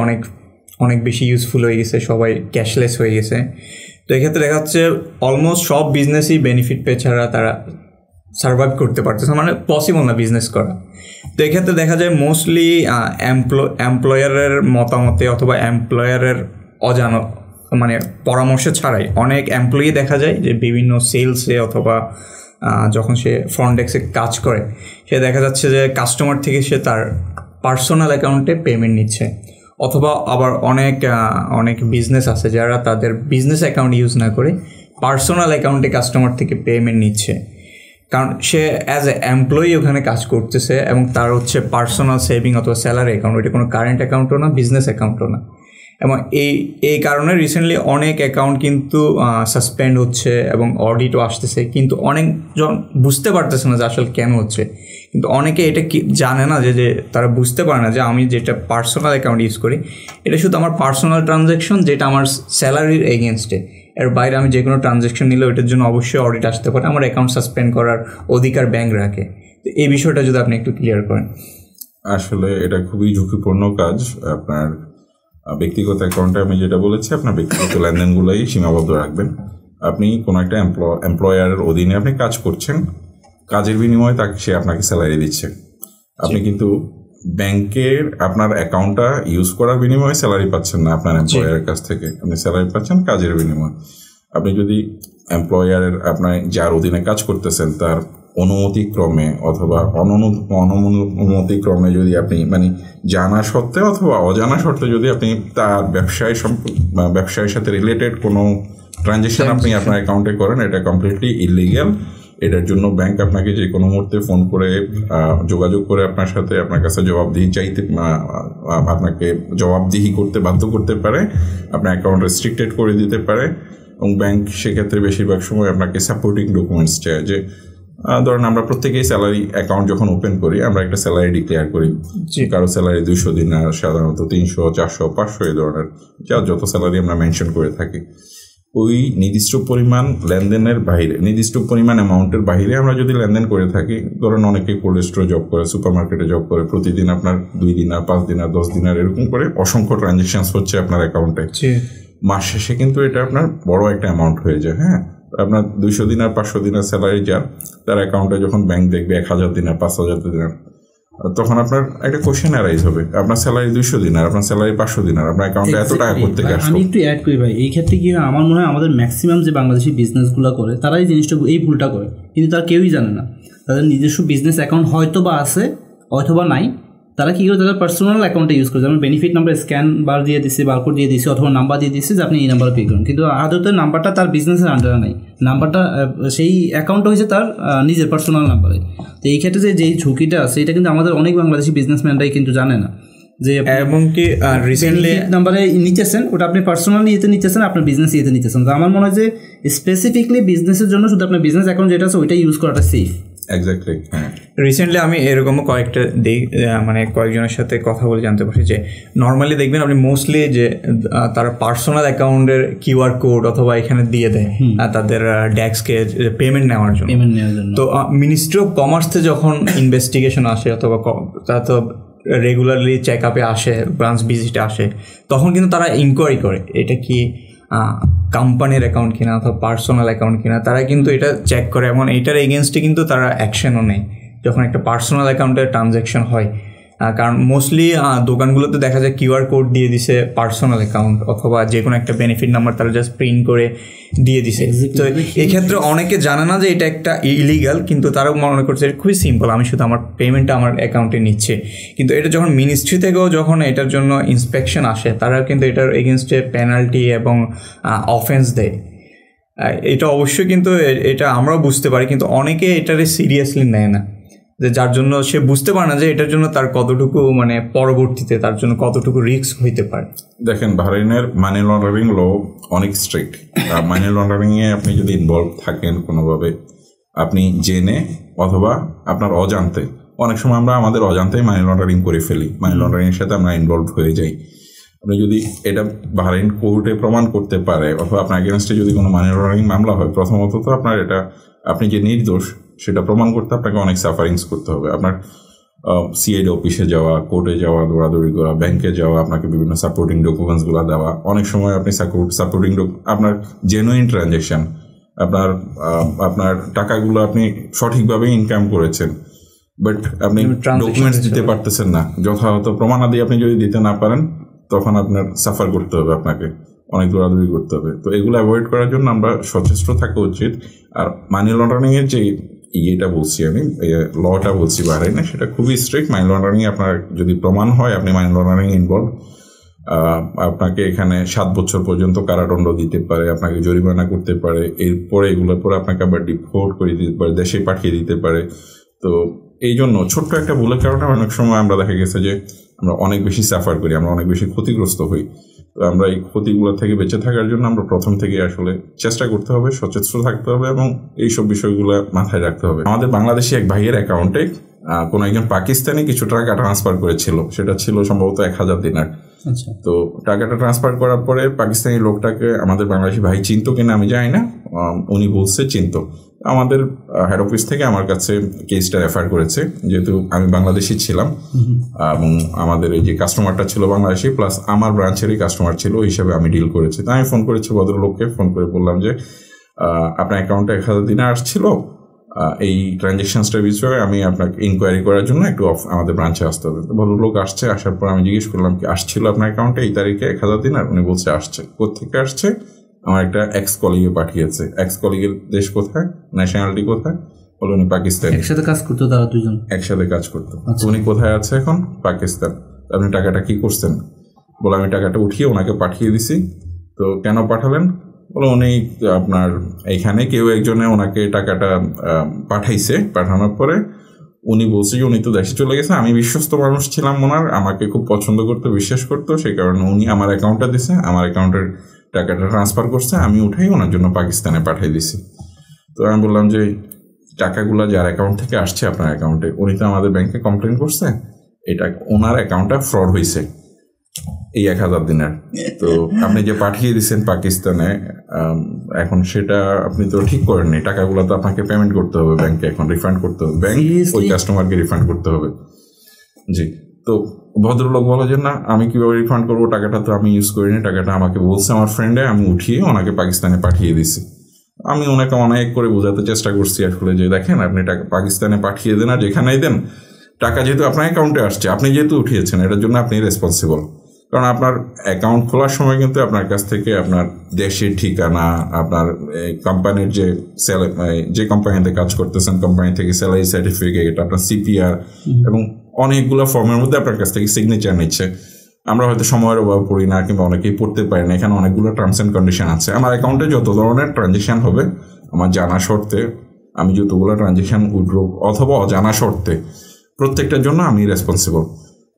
অনেক বেশি ইউজফুল হয়ে গেছে, সবাই ক্যাশলেস হয়ে গেছে। তো এক্ষেত্রে দেখা যাচ্ছে অলমোস্ট সব বিজনেসই বেনিফিট পেয়ে ছাড়া তারা সার্ভাইভ করতে পারতেছে, মানে পসিবল না বিজনেস করা। তো এক্ষেত্রে দেখা যায় মোস্টলি এমপ্লয়ারের মতামতে অথবা এমপ্লয়ারের মানে পরামর্শ ছাড়াই অনেক এমপ্লয়ি দেখা যায় যে বিভিন্ন সেলসে অথবা যখন সে ফ্রন্ট ডেস্কে কাজ করে, সে দেখা যাচ্ছে যে কাস্টমার থেকে সে তার পার্সোনাল অ্যাকাউন্টে পেমেন্ট নিচ্ছে। অথবা আবার অনেক বিজনেস আছে যারা তাদের বিজনেস অ্যাকাউন্ট ইউজ না করে পার্সোনাল অ্যাকাউন্টে কাস্টমার থেকে পেমেন্ট নিচ্ছে, কারণ সে অ্যাজ এ এমপ্লয়ি ওখানে কাজ করতেছে এবং তার হচ্ছে পার্সোনাল সেভিং অথবা স্যালারি অ্যাকাউন্ট, এটা কোনো কারেন্ট অ্যাকাউন্টও না, বিজনেস অ্যাকাউন্টও না। এবং এই কারণে রিসেন্টলি অনেক অ্যাকাউন্ট কিন্তু সাসপেন্ড হচ্ছে এবং অডিটও আসতেছে, কিন্তু অনেকজন বুঝতে পারতেছে না যে আসলে কেন হচ্ছে। কিন্তু অনেকে এটা কি জানে না যে তারা বুঝতে পারে না যে আমি যেটা পার্সোনাল অ্যাকাউন্ট ইউজ করি এটা শুধু আমার পার্সোনাল ট্রানজ্যাকশন, যেটা আমার স্যালারির এগেনস্টে, এর বাইরে আমি যে কোনো ট্রানজ্যাকশন নিলে ওইটার জন্য অবশ্যই অডিট আসতে পারে, আমার অ্যাকাউন্ট সাসপেন্ড করার অধিকার ব্যাংক রাখে। তো এই বিষয়টা যদি আপনি একটু ক্লিয়ার করেন। আসলে এটা খুবই ঝুঁকিপূর্ণ কাজ। আপনার ব্যক্তিগত অ্যাকাউন্টে আমি যেটা বলেছি, আপনার ব্যক্তিগত লেনদেনগুলোই সীমাবদ্ধ রাখবেন। আপনি কোনো একটা এমপ্লয়ারের অধীনে আপনি কাজ করছেন, কাজের বিনিময়ে সে আপনাকে স্যালারি দিচ্ছে। আপনি কিন্তু ব্যাংকের আপনার অ্যাকাউন্টটা ইউজ করার বিনিময়ে স্যালারি পাচ্ছেন না আপনার এমপ্লয়ারের কাছ থেকে, আপনি স্যালারি পাচ্ছেন কাজের বিনিময়ে। আপনি যদি এমপ্লয়ারের আপনার যার অধীনে কাজ করতেছেন তার অনুমতিক্রমে অথবা অনুমতিক্রমে যদি আপনি মানে জানা সত্ত্বে অথবা অজানা সত্ত্বে যদি আপনি তার ব্যবসায়ের সাথে রিলেটেড কোনো ট্রানজ্যাকশন আপনি আপনার অ্যাকাউন্টে করেন, এটা কমপ্লিটলি ইলিগ্যাল। এটার জন্য ব্যাংক আপনাকে যে কোনো মুহূর্তে ফোন করে যোগাযোগ করে আপনার সাথে আপনার কাছে আপনাকে জবাবদিহি করতে বাধ্য করতে পারে, আপনার অ্যাকাউন্ট রেস্ট্রিক্টেড করে দিতে পারে। এবং ব্যাংক সেক্ষেত্রে বেশিরভাগ সময় আপনাকে সাপোর্টিং ডকুমেন্টস চায়। যে ধরেন আমরা প্রত্যেকেই স্যালারি অ্যাকাউন্ট যখন ওপেন করি আমরা একটা স্যালারি ডিক্লেয়ার করি, কারো স্যালারি 200 দিনার, সাধারণত 300, 400, 500 এই ধরনের যত স্যালারি আমরা মেনশন করে থাকি। ওই নির্দিষ্ট পরিমাণ লেনদেনের বাইরে, নির্দিষ্ট পরিমাণ অ্যামাউন্টের বাইরে আমরা যদি লেনদেন করে থাকি, ধরেন অনেকে কোল্ড স্টোরে জব করে, সুপার মার্কেটে জব করে, প্রতিদিন আপনার 2 দিনার, 5 দিনার, 10 দিনার এরকম করে অসংখ্য ট্রানজ্যাকশন হচ্ছে আপনার অ্যাকাউন্টে। মাস শেষে কিন্তু এটা আপনার বড় একটা অ্যামাউন্ট হয়ে যায়। হ্যাঁ, আপনার 200 দিনার, 500 দিনার স্যালারি যার, তার অ্যাকাউন্টে যখন ব্যাংক দেখবে 1000 দিনার, 5000 দিনার, তখন আপনার একটা কোশ্চেন অ্যারাইজ হবে, আপনার স্যালারি 200 দিনার, আপনার স্যালারি 500 দিনার, আপনার অ্যাকাউন্টে এত টাকা করতে গেছে। আমি একটু অ্যাড করি ভাই, এই ক্ষেত্রে কি হয়, আমার মনে হয় আমাদের ম্যাক্সিমাম যে বাংলাদেশি বিজনেসগুলো করে তারা এই জিনিসটা, এই ভুলটা করে, কিন্তু তারা কেউই জানে না। তাদের নিজস্ব বিজনেস অ্যাকাউন্ট হয়তো বা আছে অথবা নাই, তারা কী করে তাদের পার্সোনাল অ্যাকাউন্টে ইউজ করে, যেমন বেনিফিট নাম্বার স্ক্যান বার দিয়ে দিচ্ছে, বারকোড দিয়ে দিচ্ছে, অথবা নাম্বার দিয়ে দিচ্ছে যে আপনি এই নাম্বারে পে করুন, কিন্তু আদতে নাম্বারটা তার বিজনেসের আন্ডারে নাই, নাম্বারটা সেই অ্যাকাউন্টটা হয়েছে তার নিজের পার্সোনাল নাম্বারে। তো এই ক্ষেত্রে যেই ঝুঁকিটা আছে এটা কিন্তু আমাদের অনেক বাংলাদেশি বিজনেসম্যানরাই কিন্তু জানে না, যে এমনকি রিসেন্টলি নাম্বারে নিতেছেন ওটা আপনি পার্সোনালি ইয়েতে নিতেছেন, আপনার বিজনেস ইয়েতে নিতেছেন। তো আমার মনে হয় যে স্পেসিফিকলি বিজনেসের জন্য শুধু আপনার বিজনেস অ্যাকাউন্ট যেটা আছে ওইটা ইউজ করাটা সেফ। এক্স্যাক্টলি। হ্যাঁ, রিসেন্টলি আমি এরকমও কয়েকজনের সাথে কথা বলে জানতে পারছি যে নর্মালি দেখবেন আপনি মোস্টলি যে তারা পার্সোনাল অ্যাকাউন্টের কিউআর কোড অথবা এখানে দিয়ে দেয় তাদের ড্যাক্সকে পেমেন্ট নেওয়ার জন্য। তো মিনিস্ট্রি অফ কমার্সে যখন ইনভেস্টিগেশন আসে অথবা তারা তো রেগুলারলি চেক আপে আসে, ব্রাঞ্চ ভিজিটে আসে, তখন কিন্তু তারা ইনকোয়ারি করে এটা কি কোম্পানির অ্যাকাউন্ট কিনা অথবা পার্সোনাল অ্যাকাউন্ট কিনা, তারা কিন্তু এটা চেক করে এবং এইটার এগেনস্টে কিন্তু তারা অ্যাকশনও নেয় যখন একটা পার্সোনাল অ্যাকাউন্টের ট্রানজ্যাকশন হয়। কারণ মোস্টলি দোকানগুলোতে দেখা যায় কিউআর কোড দিয়ে দিছে পার্সোনাল অ্যাকাউন্ট অথবা যে কোনো একটা বেনিফিট নাম্বার তারা জাস্ট প্রিন্ট করে দিয়ে দিছে। তো এই ক্ষেত্রে অনেকে জানে না যে এটা একটা ইলিগাল, কিন্তু তারাও মনে করছে খুবই সিম্পল, আমি শুধু আমার পেমেন্টটা আমার অ্যাকাউন্টে নিচ্ছে। কিন্তু এটা যখন মিনিস্ট্রি থেকেও যখন এটার জন্য ইন্সপেকশন আসে, তারা কিন্তু এটার এগেনস্টে পেনাল্টি এবং অফেন্স দেয়। এটা অবশ্যই কিন্তু এটা আমরাও বুঝতে পারি, কিন্তু অনেকে এটারে সিরিয়াসলি নেয় না, যে যার জন্য সে বুঝতে পারে না যে এটার জন্য তার কতটুকু মানে পরবর্তীতে তার জন্য কতটুকু রিস্ক হইতে পারে। দেখেন, বাহরাইনের মানি লন্ডারিং ল অনেক স্ট্রিক্ট। মানি লন্ডারিংয়ে আপনি যদি ইনভলভ থাকেন কোনোভাবে, আপনি জেনে অথবা আপনার অজান্তে, অনেক সময় আমরা আমাদের অজান্তেই মানি লন্ডারিং করে ফেলি, মানি লন্ডারিংয়ের সাথে আমরা ইনভলভ হয়ে যাই। আপনি যদি এটা বাহরাইন কোর্টে প্রমাণ করতে পারে অথবা আপনার এগেনস্টে যদি কোনো মানি লন্ডারিং মামলা হয়, প্রথমত তো আপনার এটা আপনি যে নির্দোষ সেটা প্রমাণ করতে আপনাকে অনেক সাফারিংস করতে হবে। আপনার সিআইডি অফিসে যাওয়া, কোর্টে যাওয়া, দৌড়াদৌড়ি করা, ব্যাংকে যাওয়া, আপনাকে বিভিন্ন সাপোর্টিং ডকুমেন্টসগুলো দেওয়া। অনেক সময় আপনি সাপোর্টিং আপনার জেনুইন ট্রানজ্যাকশন, আপনার টাকাগুলো আপনি সঠিকভাবে ইনকাম করেছেন, বাট আপনি ডকুমেন্টস দিতে পারতেছেন না, যথাযথ প্রমাণাদি আপনি যদি দিতে না পারেন তখন আপনার সাফার করতে হবে, আপনাকে অনেক দৌড়াদৌড়ি করতে হবে। তো এগুলো অ্যাভয়েড করার জন্য আমরা সচেষ্ট থাকা উচিত। আর মানি লন্ডারিংয়ের যে ইয়েটা বলছি আমি, লটা বলছি বাহরাইনে, সেটা খুবই স্ট্রিক্ট। মানি লন্ডারিং আপনার যদি প্রমাণ হয় আপনি মানি লন্ডারিং ইনভলভ, আপনাকে এখানে 7 বছর পর্যন্ত কারাদণ্ড দিতে পারে, আপনাকে জরিমানা করতে পারে, এরপরে এগুলোর পরে আপনাকে আবার ডিপোর্ট করে দিতে পারে, দেশে পাঠিয়ে দিতে পারে। তো এই জন্য ছোট্ট একটা ভুলের কারণে অনেক সময় আমরা দেখা গেছে যে আমরা অনেক বেশি সাফার করি, আমরা অনেক বেশি ক্ষতিগ্রস্ত হই। তো আমরা এই ক্ষতিগুলো থেকে বেঁচে থাকার জন্য আমরা প্রথম থেকে আসলে চেষ্টা করতে হবে, সচেতন থাকতে হবে এবং এইসব বিষয়গুলো মাথায় রাখতে হবে। আমাদের বাংলাদেশি এক ভাইয়ের অ্যাকাউন্টে কোনো একজন পাকিস্তানি কিছু টাকা ট্রান্সফার করেছিল, সেটা ছিল সম্ভবত 1000 দিনার। তো টাকাটা ট্রান্সফার করার পরে পাকিস্তানি লোকটাকে আমাদের বাংলাদেশি ভাই চিনতো কিনা আমি জানি না, উনি বলছে চিনতো। আমাদের হেড অফিস থেকে আমার কাছে কেসটা রেফার করেছে, যেহেতু আমি বাংলাদেশি ছিলাম এবং আমাদের এই যে কাস্টমারটা ছিল বাংলাদেশি প্লাস আমার ব্রাঞ্চেরই কাস্টমার ছিল, ওই হিসাবে আমি ডিল করেছি। তো আমি ফোন করেছি ভদ্রলোককে, ফোন করে বললাম যে আপনার অ্যাকাউন্টে 1000 দিনার আসছিল, এই ট্রানজ্যাকশনসটার বিষয়ে আমি আপনাকে ইনকোয়ারি করার জন্য একটু আমাদের ব্রাঞ্চে আসতে হবে। তো ভদ্রলোক আসছে, আসার পর আমি জিজ্ঞেস করলাম কি আসছিল আপনার অ্যাকাউন্টে এই তারিখে 1000 দিনার? উনি বলছে আসছে। কোথেকে আসছে? আমার একটা এক্স কলিগে পাঠিয়েছে। এক্স কলিগের দেশ কোথায়, ন্যাশনালিটি কোথায়? বলে উনি পাকিস্তান। একসাথে কাজ করতো, তারা দুজন একসাথে কাজ করতো। উনি কোথায় আছে এখন? পাকিস্তান। আপনি টাকাটা কি করছেন? বলে আমি টাকাটা উঠিয়ে ওনাকে পাঠিয়ে দিছি। তো কেন পাঠালেন? বলে উনি আপনার এইখানে কেউ একজনে ওনাকে টাকাটা পাঠাইছে, পাঠানোর পরে উনি বলছে যে উনি তো দেশে চলে গেছে, আমি বিশ্বস্ত মানুষ ছিলাম ওনার, আমাকে খুব পছন্দ করতো, বিশ্বাস করতো, সেই কারণে উনি আমার অ্যাকাউন্টটা দিছে, আমার অ্যাকাউন্টের টাকাটা ট্রান্সফার করছে, আমি উঠাই ওনার জন্য পাকিস্তানে পাঠিয়ে দিছি। তো আমি বললাম যে টাকাগুলো যার অ্যাকাউন্ট থেকে আসছে আপনার অ্যাকাউন্টে, উনি তো আমাদের ব্যাংকে কমপ্লেন করছে, এটা ওনার অ্যাকাউন্টটা ফ্রড হয়েছে এই 1000 দিনার। তো আপনি যে পাঠিয়ে দিচ্ছেন পাকিস্তানে, এখন সেটা আপনি তো ঠিক করেননি, টাকাগুলো তো আপনাকে পেমেন্ট করতে হবে ব্যাংকে, এখন রিফান্ড করতে হবে, ব্যাংক ওই কাস্টমারকে রিফান্ড করতে হবে। জি। তো ভদ্রলোক বলে যে না, আমি কিভাবে রিফান্ড করবো, টাকাটা তো আমি ইউজ করিনি, টাকাটা আমাকে বলছে আমার ফ্রেন্ডে, আমি উঠিয়ে ওনাকে পাকিস্তানে পাঠিয়ে দিছি। আমি ওনাকে অনেক করে বোঝাতে চেষ্টা করছি আসলে যে দেখেন আপনি টাকা পাকিস্তানে পাঠিয়ে দেন আর যেখানেই দেন, টাকা যেহেতু আপনার অ্যাকাউন্টে আসছে, আপনি যেহেতু উঠিয়েছেন, এটার জন্য আপনি রেসপন্সিবল। কারণ আপনার অ্যাকাউন্ট খোলার সময় কিন্তু আপনার কাছ থেকে আপনার দেশের ঠিকানা, আপনার কোম্পানির যে কোম্পানিতে কাজ করতেছেন কোম্পানি থেকে স্যালারি সার্টিফিকেট, আপনার সিপিআর এবং অনেকগুলো ফর্মের মধ্যে আপনার কাছ থেকে সিগনেচার নিচ্ছে। আমরা হয়তো সময়ের অভাব পড়ি না, কিংবা অনেকেই পড়তে পারি না, এখানে অনেকগুলো টার্মস অ্যান্ড কন্ডিশন আছে। আমার অ্যাকাউন্টে যত ধরনের ট্রানজেকশন হবে আমার জানা শর্তে, আমি যতগুলো ট্রানজেকশন উইথড্র অথবা অজানা শর্তে, প্রত্যেকটার জন্য আমি রেসপন্সিবল।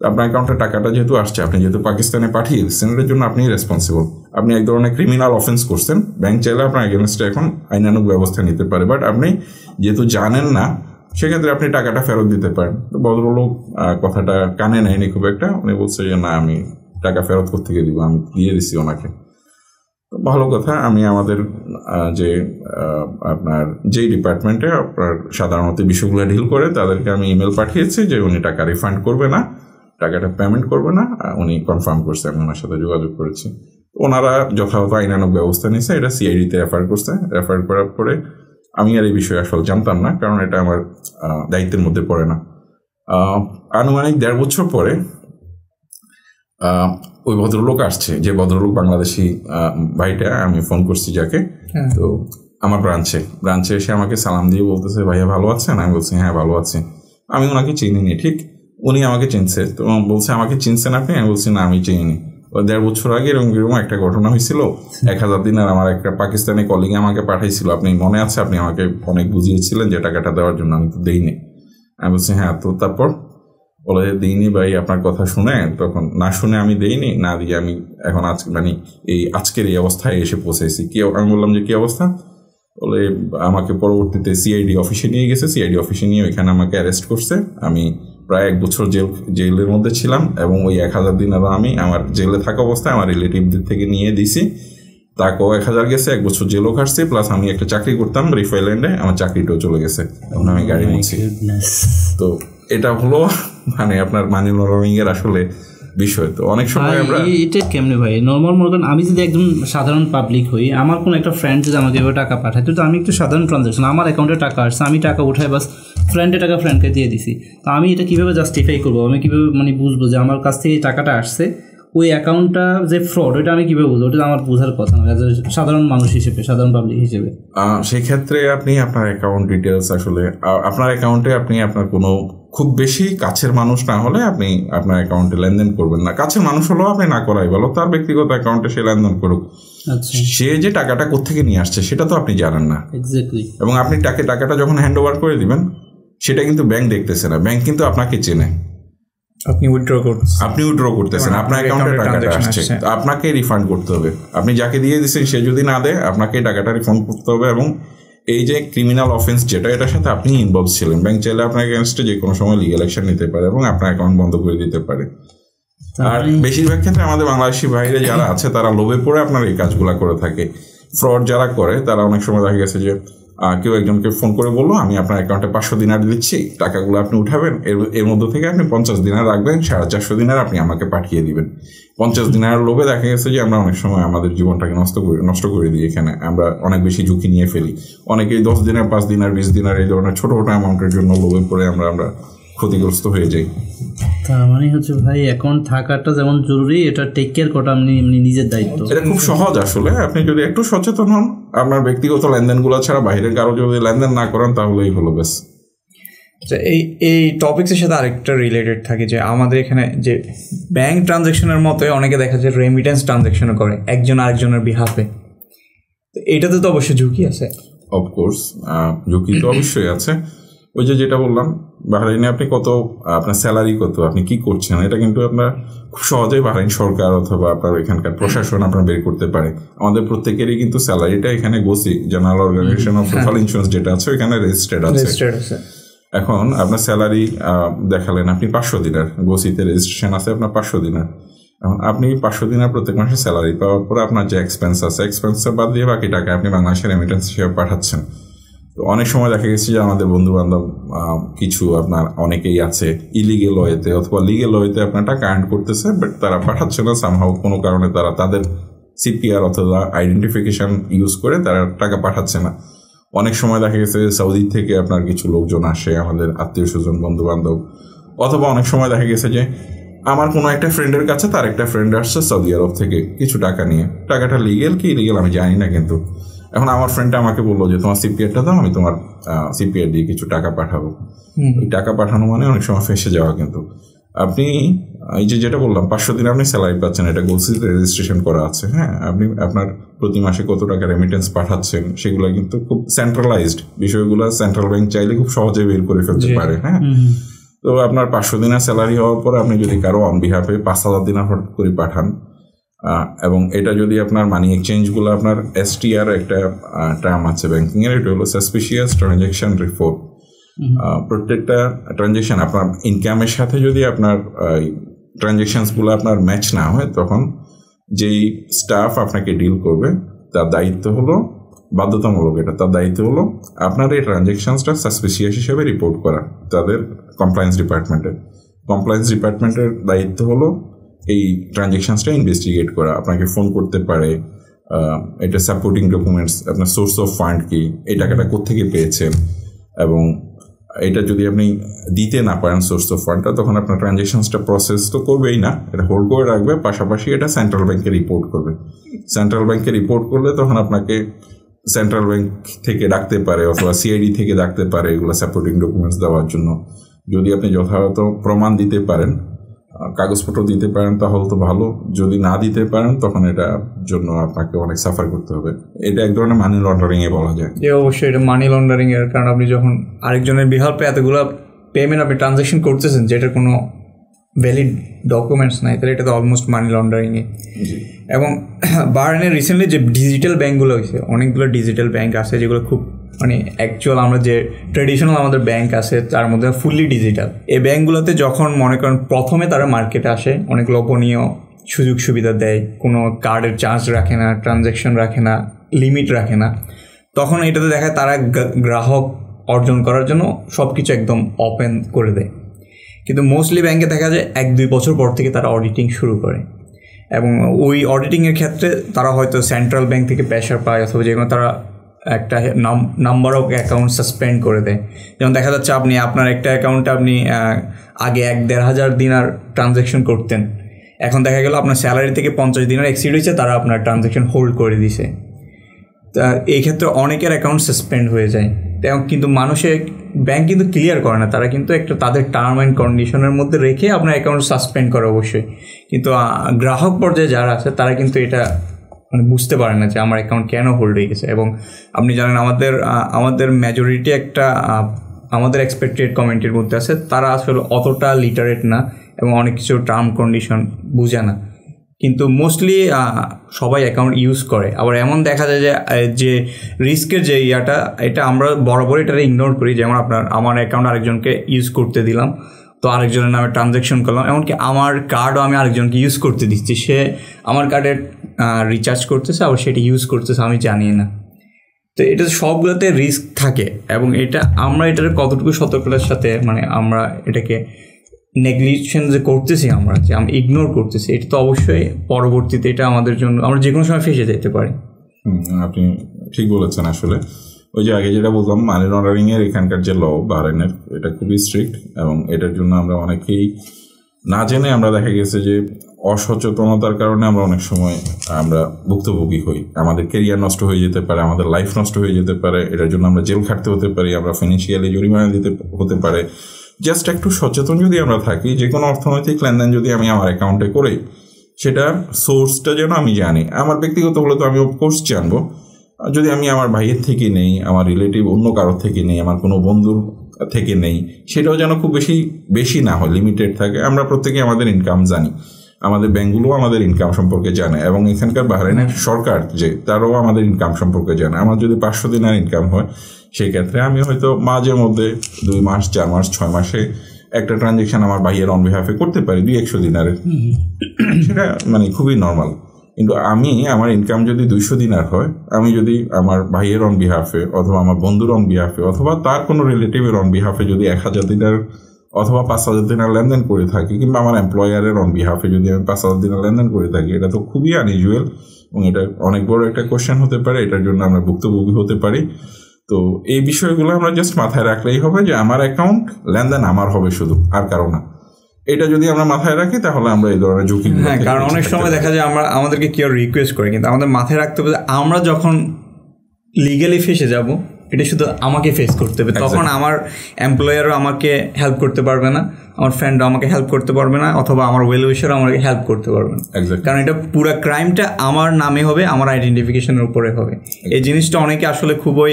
আপনার অ্যাকাউন্টে টাকাটা যেহেতু আসছে, আপনি যেহেতু পাকিস্তানে পাঠিয়ে দিচ্ছেন, এটার জন্য আপনি রেসপন্সিবল। আপনি এক ধরনের ক্রিমিনাল অফেন্স করছেন, ব্যাংক চাইলে আপনার এগেনস্টে এখন আইনানুগ ব্যবস্থা নিতে পারে, বাট আপনি যেহেতু জানেন না, সেক্ষেত্রে আপনি টাকাটা ফেরত দিতে পারেন। তো ভদ্রলোক কথাটা কানে নেয়নি খুব একটা, উনি বলছে যে না, আমি টাকা ফেরত কোত্থেকে দিব, আমি দিয়ে দিছি ওনাকে। ভালো কথা। আমি আমাদের যে আপনার যেই ডিপার্টমেন্টে আপনার সাধারণত বিষয়গুলো ডিল করে, তাদেরকে আমি ইমেল পাঠিয়েছি যে উনি টাকা রিফান্ড করবে না, টাকাটা পেমেন্ট করবে না, উনি কনফার্ম করছে, আমি ওনার সাথে যোগাযোগ করেছি। ওনারা যথাযথ আইনানুগ ব্যবস্থা নিয়েছে, এটা সিআইডিতে রেফার করছে। রেফার করার পরে আমি আর এই বিষয়ে আসলে জানতাম না, কারণ এটা আমার দায়িত্বের মধ্যে পড়ে না। আনুমানিক 1.5 বছর পরে ওই ভদ্রলোক আসছে, যে ভদ্রলোক বাংলাদেশি ভাইটা, আমি ফোন করছি যাকে, তো আমার ব্রাঞ্চে এসে আমাকে সালাম দিয়ে বলতেছে ভাইয়া ভালো আছেন? আমি বলছি হ্যাঁ ভালো আছি। আমি ওনাকে চিনিনি, ঠিক উনি আমাকে চিনছে। তো বলছে আমাকে চিনছেন আপনি? আমি বলছি না, আমি চিনিনি। 1.5 বছর আগে এরকম একটা ঘটনা হয়েছিল, 1000 দিনের আমার একটা পাকিস্তানি কলিগ আমাকে পাঠাইছিল, আপনি মনে আছে? আপনি আমাকে অনেক বুঝিয়েছিলেন যে টাকাটা দেওয়ার জন্য, আমি তো দেইনি। আমি বলছি হ্যাঁ। তো তারপর বলে দিইনি ভাই, আপনার কথা শুনে, তখন না শুনে আমি দেইনি, না দিয়ে আমি এখন আজকের এই অবস্থায় এসে পৌঁছেছি। আমি বললাম যে কি অবস্থা? বলে আমাকে পরবর্তীতে সিআইডি অফিসে নিয়ে গেছে, সিআইডি অফিসে নিয়ে ওইখানে আমাকে অ্যারেস্ট করছে। আমি প্রায় 1 বছর জেলের মধ্যে ছিলাম, এবং ওই 1000 দিন আরও আমি আমার জেলে থাকা অবস্থায় আমার রিলেটিভদের থেকে নিয়ে দিছি, তাকেও 1000 গেছে, 1 বছর জেলও কাটছি, প্লাস আমি একটা চাকরি করতাম রিফাইল্যান্ডে, আমার চাকরিটাও চলে গেছে, এখন আমি গাড়ি নিচ্ছি। তো এটা হলো আপনার মানি লন্ডারিং এর আসলে বিষয়। তো অনেক সময় আমরা এটা কেমনে ভাই নর্মাল মনে করেন, আমি যদি একজন সাধারণ পাবলিক হই, আমার কোনো একটা ফ্রেন্ড যদি আমাকে এভাবে টাকা পাঠায়, তো আমি একটু সাধারণ ট্রানজাকশন, আমার অ্যাকাউন্টে টাকা আসছে, আমি টাকা উঠাই বাস ফ্রেন্ডের টাকা ফ্রেন্ডকে দিয়ে দিছি, তো আমি এটা কীভাবে জাস্টিফাই করবো? আমি কীভাবে বুঝবো যে আমার কাছ থেকে টাকাটা আসছে, ওই অ্যাকাউন্টটা যে ফ্রড, ওইটা আমি কীভাবে বুঝবো? ওটা আমার বোঝার কথা না সাধারণ মানুষ হিসেবে, সাধারণ পাবলিক হিসেবে। সেই ক্ষেত্রে আপনি আপনার অ্যাকাউন্ট ডিটেলস আসলে আপনার অ্যাকাউন্টে আপনি আপনার কোনো খুব বেশি কাছের মানুষ না হলে আপনি আপনার অ্যাকাউন্টে লেনদেন করবেন না। কাছের মানুষ হলেও আপনি না করাই ভালো, তার ব্যক্তিগত অ্যাকাউন্টে সে লেনদেন করুক। সে যে টাকাটা কোত্থেকে নিয়ে আসছে সেটা তো আপনি জানেন না। এবং আপনি টাকাটা যখন হ্যান্ড ওভার করে দিবেন সেটা কিন্তু ব্যাংক দেখতেছে না, ব্যাংক কিন্তু আপনাকে চেনে। আপনি উইথড্র করতেছেন, আপনার অ্যাকাউন্টে টাকাটা আসছে, আপনাকে রিফান্ড করতে হবে। আপনি যাকে দিয়ে দিচ্ছেন সে যদি না দেয় আপনাকে টাকাটা রিফান্ড করতে হবে। এবং এই যে ক্রিমিনাল অফেন্স যেটা, এটার সাথে আপনি ইনভলভ ছিলেন, ব্যাংক চাইলে আপনার এগেনস্টে যে কোনো সময় লিগ্যাল অ্যাকশন নিতে পারে এবং আপনার অ্যাকাউন্ট বন্ধ করে দিতে পারে। আর বেশিরভাগ ক্ষেত্রে আমাদের বাংলাদেশি বাইরে যারা আছে তারা লোভে পড়ে আপনার এই কাজগুলো করে থাকে। ফ্রড যারা করে তারা অনেক সময় দেখা গেছে যে কেউ একজনকে ফোন করে বললো আমি আপনার অ্যাকাউন্টে 500 দিনার দিচ্ছি, টাকাগুলো আপনি উঠাবেন, এর মধ্যে থেকে আপনি 50 দিনার রাখবেন, 450 দিনার আপনি আমাকে পাঠিয়ে দিবেন। 50 দিনার লোভে দেখা গেছে যে আমরা অনেক সময় আমাদের জীবনটাকে নষ্ট করে দিই। এখানে আমরা অনেক বেশি ঝুঁকি নিয়ে ফেলি। অনেকেই 10 দিনার, 5 দিনার, 20 দিনার এই ধরনের ছোটো ছোটো অ্যামাউন্টের জন্য লোভে পড়ে আমরা ক্ষতিগ্রস্ত হয়ে যাই। তার মানে হচ্ছে ভাই অ্যাকাউন্ট থাকাটা যেমন জরুরি, এটা টেক কেয়ার করা আপনি নিজের দায়িত্ব। এটা খুব সহজ আসলে, আপনি যদি একটু সচেতন হন, আপনার ব্যক্তিগত লেনদেনগুলো ছাড়া বাইরের কারো যদি লেনদেন না করেন তাহলেই হলো বেশ। আচ্ছা, এই টপিক্সের সাথে আরেকটা রিলেটেড থাকে যে আমাদের এখানে যে ব্যাংক ট্রানজ্যাকশনের মতোই অনেকে দেখা যায় রেমিটেন্স ট্রানজ্যাকশনও করে একজন আরেকজনের বিহাফে। এটাতে তো অবশ্যই ঝুঁকি আছে। অফকোর্স ঝুঁকি তো অবশ্যই আছে। ওই যেটা বললাম, বাহরাইনে আপনি আপনার স্যালারি কত, আপনি কি করছেন, এটা কিন্তু আপনার খুব সহজেই বাহরাইন সরকার অথবা আপনার এখানকার প্রশাসন আপনার বের করতে পারে। আমাদের প্রত্যেকেরই কিন্তু স্যালারিটা এখানে GOSI, general organisation of social insurance যেটা আছে ওইখানে রেজিস্টার্ড আছে। এখন আপনার স্যালারি দেখালেন আপনি 500 দিনার, গোসিতে রেজিস্ট্রেশন আছে আপনার 500 দিনার। এখন আপনি 500 দিনার প্রত্যেক মাসে স্যালারি পাওয়ার পরে আপনার যে এক্সপেন্স আছে, এক্সপেন্সের বাদ দিয়ে বাকি টাকা আপনি বাংলাদেশের রেমিটেন্স হিসেবে পাঠাচ্ছেন। তো অনেক সময় দেখা গেছে যে আমাদের বন্ধু বান্ধব কিছু আপনার অনেকেই আছে ইলিগেল ওয়েতে অথবা লিগেল ওয়েতে আপনার টাকা আর্ন করতেছে, বাট তারা পাঠাচ্ছে না সামহাও, কোনো কারণে তারা তাদের সিপিআর অথবা আইডেন্টিফিকেশন ইউজ করে তারা টাকা পাঠাচ্ছে না। অনেক সময় দেখা গেছে সৌদি থেকে আপনার কিছু লোকজন আসে, আমাদের আত্মীয় স্বজন বন্ধু বান্ধব, অথবা অনেক সময় দেখা গেছে যে আমার কোনো একটা ফ্রেন্ডের কাছে তার একটা ফ্রেন্ড আসছে সৌদি আরব থেকে কিছু টাকা নিয়ে, টাকাটা লিগেল কি ইলিগেল আমি জানি না, কিন্তু এখন আমার ফ্রেন্ডটা আমাকে বললো যে তোমার সিপিআরটা দাও, আমি তোমার সিপিআর দিয়ে কিছু টাকা পাঠাবো। ওই টাকা পাঠানো মানে অনেক সময় ফেসে যাওয়া। কিন্তু আপনি এই যেটা বললাম 500 দিন আপনি স্যালারি পাচ্ছেন, এটা গোলসিতে রেজিস্ট্রেশন করা আছে। হ্যাঁ, আপনি আপনার প্রতি মাসে কত টাকা রেমিটেন্স পাঠাচ্ছেন সেগুলো কিন্তু খুব সেন্ট্রালাইজড বিষয়গুলো, সেন্ট্রাল ব্যাংক চাইলে খুব সহজে বের করে ফেলতে পারে। হ্যাঁ, তো আপনার 500 দিনের স্যালারি হওয়ার পরে আপনি যদি কারো অন বিহাফে 5,000 দিনার হঠাৎ করে পাঠান, এবং এটা যদি আপনার মানি এক্সচেঞ্জগুলো আপনার STR একটা টার্ম আছে ব্যাংকিংয়ের, এটা হলো সাসপিশিয়াস ট্রানজ্যাকশন রিপোর্ট। প্রত্যেকটা ট্রানজ্যাকশন আপনার ইনকামের সাথে যদি আপনার ট্রানজ্যাকশনসগুলো আপনার ম্যাচ না হয়, তখন যেই স্টাফ আপনাকে ডিল করবে তার দায়িত্ব হলো, বাধ্যতামূলক এটা, তার দায়িত্ব হলো আপনার এই ট্রানজ্যাকশনসটা সাসপিশিয়াস হিসেবে রিপোর্ট করা তাদের কমপ্লায়েন্স ডিপার্টমেন্টের দায়িত্ব হলো এই ট্রানজ্যাকশনসটা ইনভেস্টিগেট করা। আপনাকে ফোন করতে পারে, এটা সাপোর্টিং ডকুমেন্টস, আপনার সোর্স অফ ফান্ড কি, এই টাকাটা কোত্থেকে পেয়েছেন, এবং এটা যদি আপনি দিতে না পারেন সোর্স অফ ফান্ডটা, তখন আপনার ট্রানজ্যাকশনসটা প্রসেস তো করবেই না, এটা হোল্ড করে রাখবে, পাশাপাশি এটা সেন্ট্রাল ব্যাংকে রিপোর্ট করবে। সেন্ট্রাল ব্যাংকে রিপোর্ট করলে তখন আপনাকে সেন্ট্রাল ব্যাংক থেকে ডাকতে পারে অথবা CID থেকে ডাকতে পারে এগুলো সাপোর্টিং ডকুমেন্টস দেওয়ার জন্য। যদি আপনি যথাযথ প্রমাণ দিতে পারেন, কাগজপত্র দিতে পারেন তাহলে তো ভালো, যদি না দিতে পারেন তখন এটার জন্য আপনাকে অনেক সাফার করতে হবে। এটা এক ধরনের মানি লন্ডারিংয়ে বলা যায়। অবশ্যই এটা মানি লন্ডারিং এর, কারণ আপনি যখন আরেকজনের বিহাফে এতগুলো পেমেন্ট আপনি ট্রানজ্যাকশন করতেছেন যেটার কোনো ভ্যালিড ডকুমেন্টস নাই, তাহলে এটা তো অলমোস্ট মানি লন্ডারিংয়ে। এবং বাহরাইনে রিসেন্টলি যে ডিজিটাল ব্যাঙ্কগুলো হয়েছে, অনেকগুলো ডিজিটাল ব্যাঙ্ক আছে যেগুলো খুব মানে অ্যাকচুয়াল আমরা যে ট্রেডিশনাল আমাদের ব্যাংক আছে তার মধ্যে ফুললি ডিজিটাল। এই ব্যাঙ্কগুলোতে যখন মনে করেন প্রথমে তারা মার্কেটে আসে, অনেক লোভনীয় সুযোগ সুবিধা দেয়, কোনো কার্ডের চার্জ রাখে না, ট্রানজ্যাকশন রাখে না, লিমিট রাখে না, তখন এটাতে দেখায় তারা গ্রাহক অর্জন করার জন্য সব কিছু একদম ওপেন করে দেয়। কিন্তু মোস্টলি ব্যাংকে দেখা যায় 1-2 বছর পর থেকে তারা অডিটিং শুরু করে, এবং ওই অডিটিংয়ের ক্ষেত্রে তারা হয়তো সেন্ট্রাল ব্যাংক থেকে প্রেশার পায় অথবা যে কোনো তারা একটা নাম্বার অফ অ্যাকাউন্ট সাসপেন্ড করে দেয়। যেমন দেখা যাচ্ছে আপনি আপনার একটা অ্যাকাউন্টে আপনি আগে 1-1.5 হাজার দিনার ট্রানজ্যাকশন করতেন, এখন দেখা গেল আপনার স্যালারি থেকে 50 দিনার এক্সিড হয়েছে, তারা আপনার ট্রানজ্যাকশন হোল্ড করে দিছে। তা এই ক্ষেত্রে অনেকের অ্যাকাউন্ট সাসপেন্ড হয়ে যায়। কিন্তু মানুষের ব্যাংক কিন্তু ক্লিয়ার করে না, তারা কিন্তু একটা তাদের টার্ম অ্যান্ড কন্ডিশনের মধ্যে রেখে আপনার অ্যাকাউন্ট সাসপেন্ড করে অবশ্যই, কিন্তু গ্রাহক পর্যায়ে যারা আছে তারা কিন্তু এটা মানে বুঝতে পারে না যে আমার অ্যাকাউন্ট কেন হোল্ড হয়ে গেছে। এবং আপনি জানেন আমাদের মেজরিটি একটা আমাদের এক্সপেক্টেড কমিউনিটির মধ্যে আছে, তারা আসলে অতটা লিটারেট না এবং অনেক কিছু টার্ম কন্ডিশন বুঝে না, কিন্তু মোস্টলি সবাই অ্যাকাউন্ট ইউজ করে। আবার এমন দেখা যায় যে রিস্কের যে এটা আমরা বরাবর এটা ইগনোর করি, যেমন আমার অ্যাকাউন্ট আরেকজনকে ইউজ করতে দিলাম, তো আরেকজনের নামে ট্রানজ্যাকশন করলাম, এমনকি আমার কার্ডও আমি আরেকজনকে ইউজ করতে দিচ্ছি, সে আমার কার্ডে রিচার্জ করতেছে আবার সেটা ইউজ করতেছে আমি জানি না। তো এটা সবগুলোতে রিস্ক থাকে এবং আমরা এটার কতটুকু সতর্কতার সাথে মানে আমরা এটাকে নেগলিজেন্স যে করতেছি, আমরা ইগনোর করতেছি, এটা তো অবশ্যই পরবর্তীতে এটা আমাদের জন্য আমরা যে কোনো সময় ফেসে যেতে পারি। আপনি ঠিক বলেছেন। আসলে ওই যে আগে যেটা বললাম, মানি লন্ডারিংয়ের এখানকার যে ল বাহরাইনের, এটা খুবই স্ট্রিক্ট এবং এটার জন্য আমরা অনেকেই না জেনে আমরা দেখা গেছে যে অসচেতনতার কারণে আমরা অনেক সময় আমরা ভুক্তভোগী হই, আমাদের কেরিয়ার নষ্ট হয়ে যেতে পারে, আমাদের লাইফ নষ্ট হয়ে যেতে পারে, এটার জন্য আমরা জেল খাটতে হতে পারি, আমরা ফিনান্সিয়ালি জরিমানা দিতে হতে পারে। জাস্ট একটু সচেতন যদি আমরা থাকি, যে কোনো অর্থনৈতিক লেনদেন যদি আমি আমার অ্যাকাউন্টে করি, সেটা সোর্সটা যেন আমি জানি। আমার ব্যক্তিগত হলে তো আমি অফকোর্স জানবো, যদি আমি আমার ভাইয়ের থেকে নেই, আমার রিলেটিভ অন্য কারোর থেকে নেই, আমার কোনো বন্ধুর থেকে নেই, সেটাও যেন খুব বেশি না হয়, লিমিটেড থাকে। আমরা প্রত্যেকে আমাদের ইনকাম জানি, আমাদের ব্যাঙ্কগুলো আমাদের ইনকাম সম্পর্কে জানে এবং এখানকার বাহরাইনের সরকার যে তারাও আমাদের ইনকাম সম্পর্কে জানে। আমার যদি 500 দিনার ইনকাম হয়, সেই ক্ষেত্রে আমি হয়তো মাঝে মধ্যে 2 মাস 4 মাস 6 মাসে একটা ট্রানজ্যাকশন আমার ভাইয়ের অন বিহাফে করতে পারি 200 দিনারের, সেটা মানে খুবই নর্মাল। কিন্তু আমার ইনকাম যদি 200 দিনার হয়, আমি যদি আমার ভাইয়ের অন বিহাফে অথবা আমার বন্ধুর অন বিহাফে অথবা তার কোনো রিলেটিভের অন বিহাফে যদি 1000 দিনার অথবা 5000 দিনার লেনদেন করে থাকি, কিংবা আমার এমপ্লয়ারের অন বিহাফে যদি আমি 5000 দিনার লেনদেন করে থাকি, এটা তো খুবই আনইউজুয়াল এবং এটা অনেক বড় একটা কোশ্চেন হতে পারে, এটার জন্য আমরা ভুক্তভোগী হতে পারি। তো এই বিষয়গুলো আমরা জাস্ট মাথায় রাখলেই হবে যে আমার অ্যাকাউন্ট লেনদেন আমার হবে শুধু, আর কারো না। এটা যদি আমরা মাথায় রাখি তাহলে আমরা এই ধরনের ঝুঁকি, হ্যাঁ, কারণ অনেক সময় দেখা যায় আমাদেরকে কেউ রিকোয়েস্ট করে, কিন্তু আমাদের মাথায় রাখতে হবে আমরা যখন লিগালি ফেসে যাব, এটা শুধু আমাকে ফেস করতে হবে, তখন আমার এমপ্লয়ারও আমাকে হেল্প করতে পারবে না, আমার ফ্রেন্ডও আমাকে হেল্প করতে পারবে না, অথবা আমার ওয়েল উইশারও আমাকে হেল্প করতে পারবে না, কারণ এটা পুরো ক্রাইমটা আমার নামে হবে, আমার আইডেন্টিফিকেশনের উপরে হবে। এই জিনিসটা অনেকে আসলে খুবই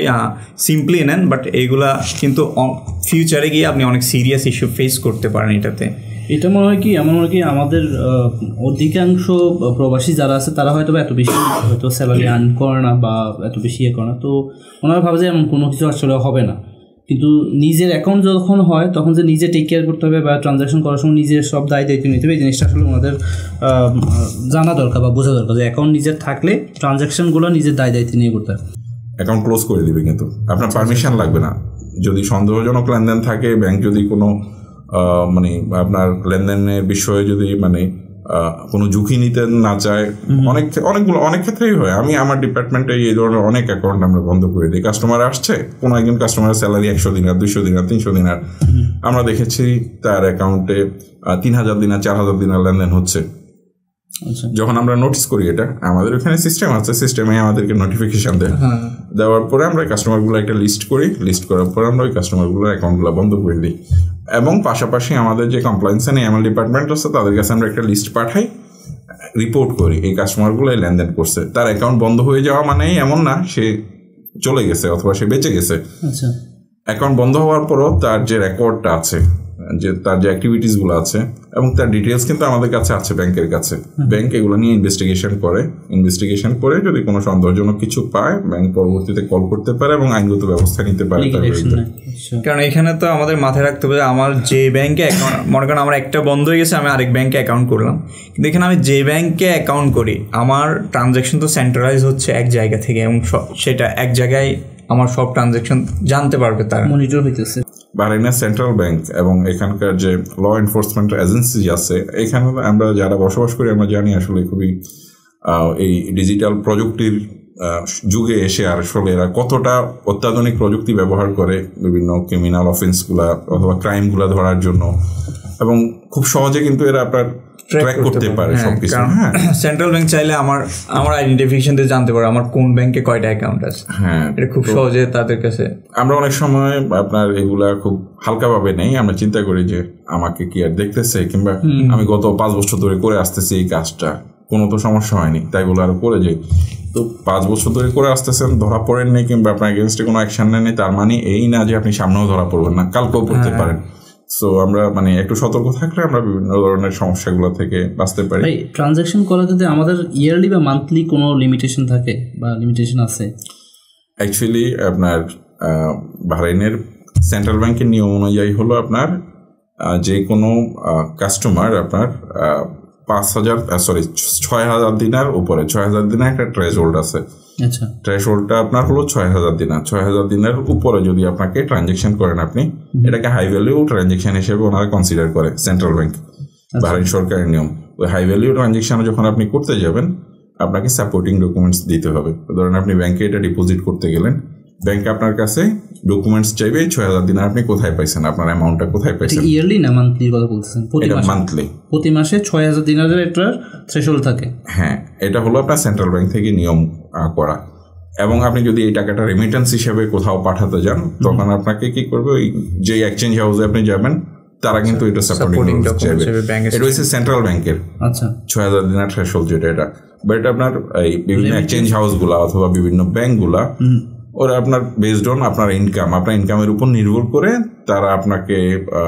সিম্পলি নেন, বাট এইগুলা কিন্তু ফিউচারে গিয়ে আপনি অনেক সিরিয়াস ইস্যু ফেস করতে পারেন এটাতে। এটা মনে হয় কি আমাদের অধিকাংশ প্রবাসী যারা আছে তারা হয়তো এত বেশি হয়তো স্যালারি আর্ন করে না বা এত বেশি করে না, তো ওনারা ভাবে যে এমন কোনো কিছু আসলে হবে না। কিন্তু নিজের অ্যাকাউন্ট যখন হয় তখন যে নিজে টেক কেয়ার করতে হবে বা ট্রানজ্যাকশন করার সময় নিজের সব দায়িত্ব নিতে হবে, এই জিনিসটা আসলে ওনাদের জানা দরকার বা বোঝা দরকার যে অ্যাকাউন্ট নিজের থাকলে ট্রানজ্যাকশনগুলো নিজের দায়িত্ব নিয়ে করতে হবে। অ্যাকাউন্ট ক্লোজ করে দিবে, কিন্তু আপনার পারমিশন লাগবে না। যদি সন্দেহজনক লেনদেন থাকে, ব্যাংক যদি কোনো আপনার লেনদেনের বিষয়ে যদি কোনো ঝুঁকি নিতে না চায়, অনেক ক্ষেত্রেই হয়। আমি আমার ডিপার্টমেন্টে এই ধরনের অনেক অ্যাকাউন্ট আমরা বন্ধ করে দিই। কাস্টমার আসছে, কোনো একজন কাস্টমারের স্যালারি 100 দিনার 200 দিনার 300 দিনার, আমরা দেখেছি তার অ্যাকাউন্টে 3000 দিনার 4000 দিনার লেনদেন হচ্ছে। যখন আমরা নোটিস করি, এটা আমাদের ওখানে সিস্টেম আছে, সিস্টেমে আমাদেরকে নোটিফিকেশন দেওয়ার পরে আমরা কাস্টমারগুলো একটা লিস্ট করি, লিস্ট করার পরে আমরা ওই কাস্টমারগুলোর অ্যাকাউন্টগুলো বন্ধ করে দিই এবং পাশাপাশি আমাদের যে কমপ্লায়েন্স অ্যান্ড এমএল ডিপার্টমেন্ট আছে তাদের কাছে আমরা একটা লিস্ট পাঠাই, রিপোর্ট করি এই কাস্টমারগুলো লেনদেন করছে। তার অ্যাকাউন্ট বন্ধ হয়ে যাওয়া মানেই এমন না সে চলে গেছে অথবা সে বেঁচে গেছে। অ্যাকাউন্ট বন্ধ হওয়ার পরও তার যে রেকর্ডটা আছে, যে তার যে অ্যাক্টিভিটিসগুলো আছে এবং তার ডিটেলস কিন্তু আমাদের কাছে আছে, ব্যাংকের কাছে। ব্যাংক এগুলো নিয়ে ইনভেস্টিগেশন করে যদি কোনো সন্দেহজনক কিছু পায়, ব্যাংক পরবর্তীতে কল করতে পারে এবং আইনগত ব্যবস্থা নিতে পারে। কারণ এখানে তো আমাদের মাথায় রাখতে হবে আমার যে ব্যাংকে অ্যাকাউন্ট, মনে করেন আমার একটা বন্ধ হয়ে গেছে, আমি আরেক ব্যাংকে অ্যাকাউন্ট করলাম, কিন্তু এখানে আমি যে ব্যাংকে অ্যাকাউন্ট করি আমার ট্রানজ্যাকশন তো সেন্ট্রালাইজ হচ্ছে এক জায়গা থেকে এবং সেটা এক জায়গায় আমার সব ট্রানজ্যাকশন জানতে পারবে, তারা মনিটর হইতেছে। বাহরাইনের সেন্ট্রাল ব্যাংক এবং এখানকার যে ল এনফোর্সমেন্ট এজেন্সি আছে, এখানে আমরা যারা বসবাস করি আমরা জানি আসলে খুবই এই ডিজিটাল প্রযুক্তির যুগে এসে আসলে এরা কতটা অত্যাধুনিক প্রযুক্তি ব্যবহার করে বিভিন্ন ক্রিমিনাল অফেন্সগুলা অথবা ক্রাইমগুলা ধরার জন্য, এবং খুব সহজে কিন্তু এরা আপনার ট্র্যাক করতে পারে সবকিছু। হ্যাঁ, সেন্ট্রাল ব্যাংক চাইলে আমার আইডেন্টিফিকেশন দিয়ে জানতে পারে আমার কোন ব্যাংকে কয়টা অ্যাকাউন্ট আছে। হ্যাঁ, এটা খুব সহজে তাদের কাছে। আমরা অনেক সময় আপনার এগুলা খুব হালকাভাবে নেই, আমরা চিন্তা করি যে আমাকে কি আর দেখতেছে, কিংবা আমি গত 5 বছর ধরে করে আসতেছি এই কাজটা, কোনো তো সমস্যা হয়নি, তাই বলে আরো করে যাই। তো 5 বছর ধরে করে আসতেছেন, ধরা পড়েন নেই কিংবা আপনার এগেনস্টে কোনো অ্যাকশন নেই, তার মানে এই না যে আপনি সামনেও ধরা পড়বেন না, কালকেও পড়তে পারেন। সো আমরা একটু সতর্ক থাকলে আমরা বিভিন্ন ধরনের সমস্যাগুলো থেকে বাঁচতে পারি। ট্রানজাকশন করাতে আমাদের ইয়ারলি বা মান্থলি কোনো লিমিটেশন থাকে বা লিমিটেশন আছে? অ্যাকচুয়ালি আপনার বাহরাইনের সেন্ট্রাল ব্যাংকের নিয়ম অনুযায়ী হলো আপনার যে কোনো কাস্টমার আপনার 6,000 দিনার উপরে, 6,000 দিনার একটা থ্রেশহোল্ড আছে। আচ্ছা, থ্রেশহোল্ডটা আপনার হলো 6,000 দিনার। 6,000 দিনের উপরে যদি আপনাকে ট্রানজেকশন করেন আপনি, এটাকে হাই ভ্যালু ট্রানজেকশন হিসেবে ওনারা কনসিডার করে সেন্ট্রাল ব্যাংক, বাহরাইন সরকারের নিয়ম। ওই হাই ভ্যালু ট্রানজেকশন যখন আপনি করতে যাবেন, আপনাকে সাপোর্টিং ডকুমেন্টস দিতে হবে। ধরেন আপনি ব্যাংকে এটা ডিপোজিট করতে গেলেন, ব্যাংক আপনার কাছে ডকুমেন্টস চাইবে 6,000 দিনার আপনি কোথায় পাইছেন, আপনার অ্যামাউন্টটা কোথায় পাইছেন। ইয়ারলি না মান্থলি কথা বলতেছেন? মান্থলি, প্রতি মাসে 6,000 দিনারের একটা থ্রেশহোল্ড থাকে। হ্যাঁ, এটা হলো আপনার সেন্ট্রাল ব্যাংক থেকে নিয়ম করা। এবং আপনি যদি এই টাকাটা রেমিটেন্স হিসেবে কোথাও পাঠাতে যান, তখন আপনাকে কি করবে, ওই যে এক্সচেঞ্জ হাউসে আপনি যাবেন, তারা কিন্তু এটা সাপোর্টিং চাইবে। এটা হচ্ছে সেন্ট্রাল ব্যাংকের 6,000 দিনার থ্রেশহোল্ড যেটা, এটা বাট আপনার এই বিভিন্ন এক্সচেঞ্জ হাউসগুলা অথবা বিভিন্ন ব্যাংকগুলা ওরা আপনার বেসড অন আপনার ইনকামের উপর নির্ভর করে তারা আপনাকে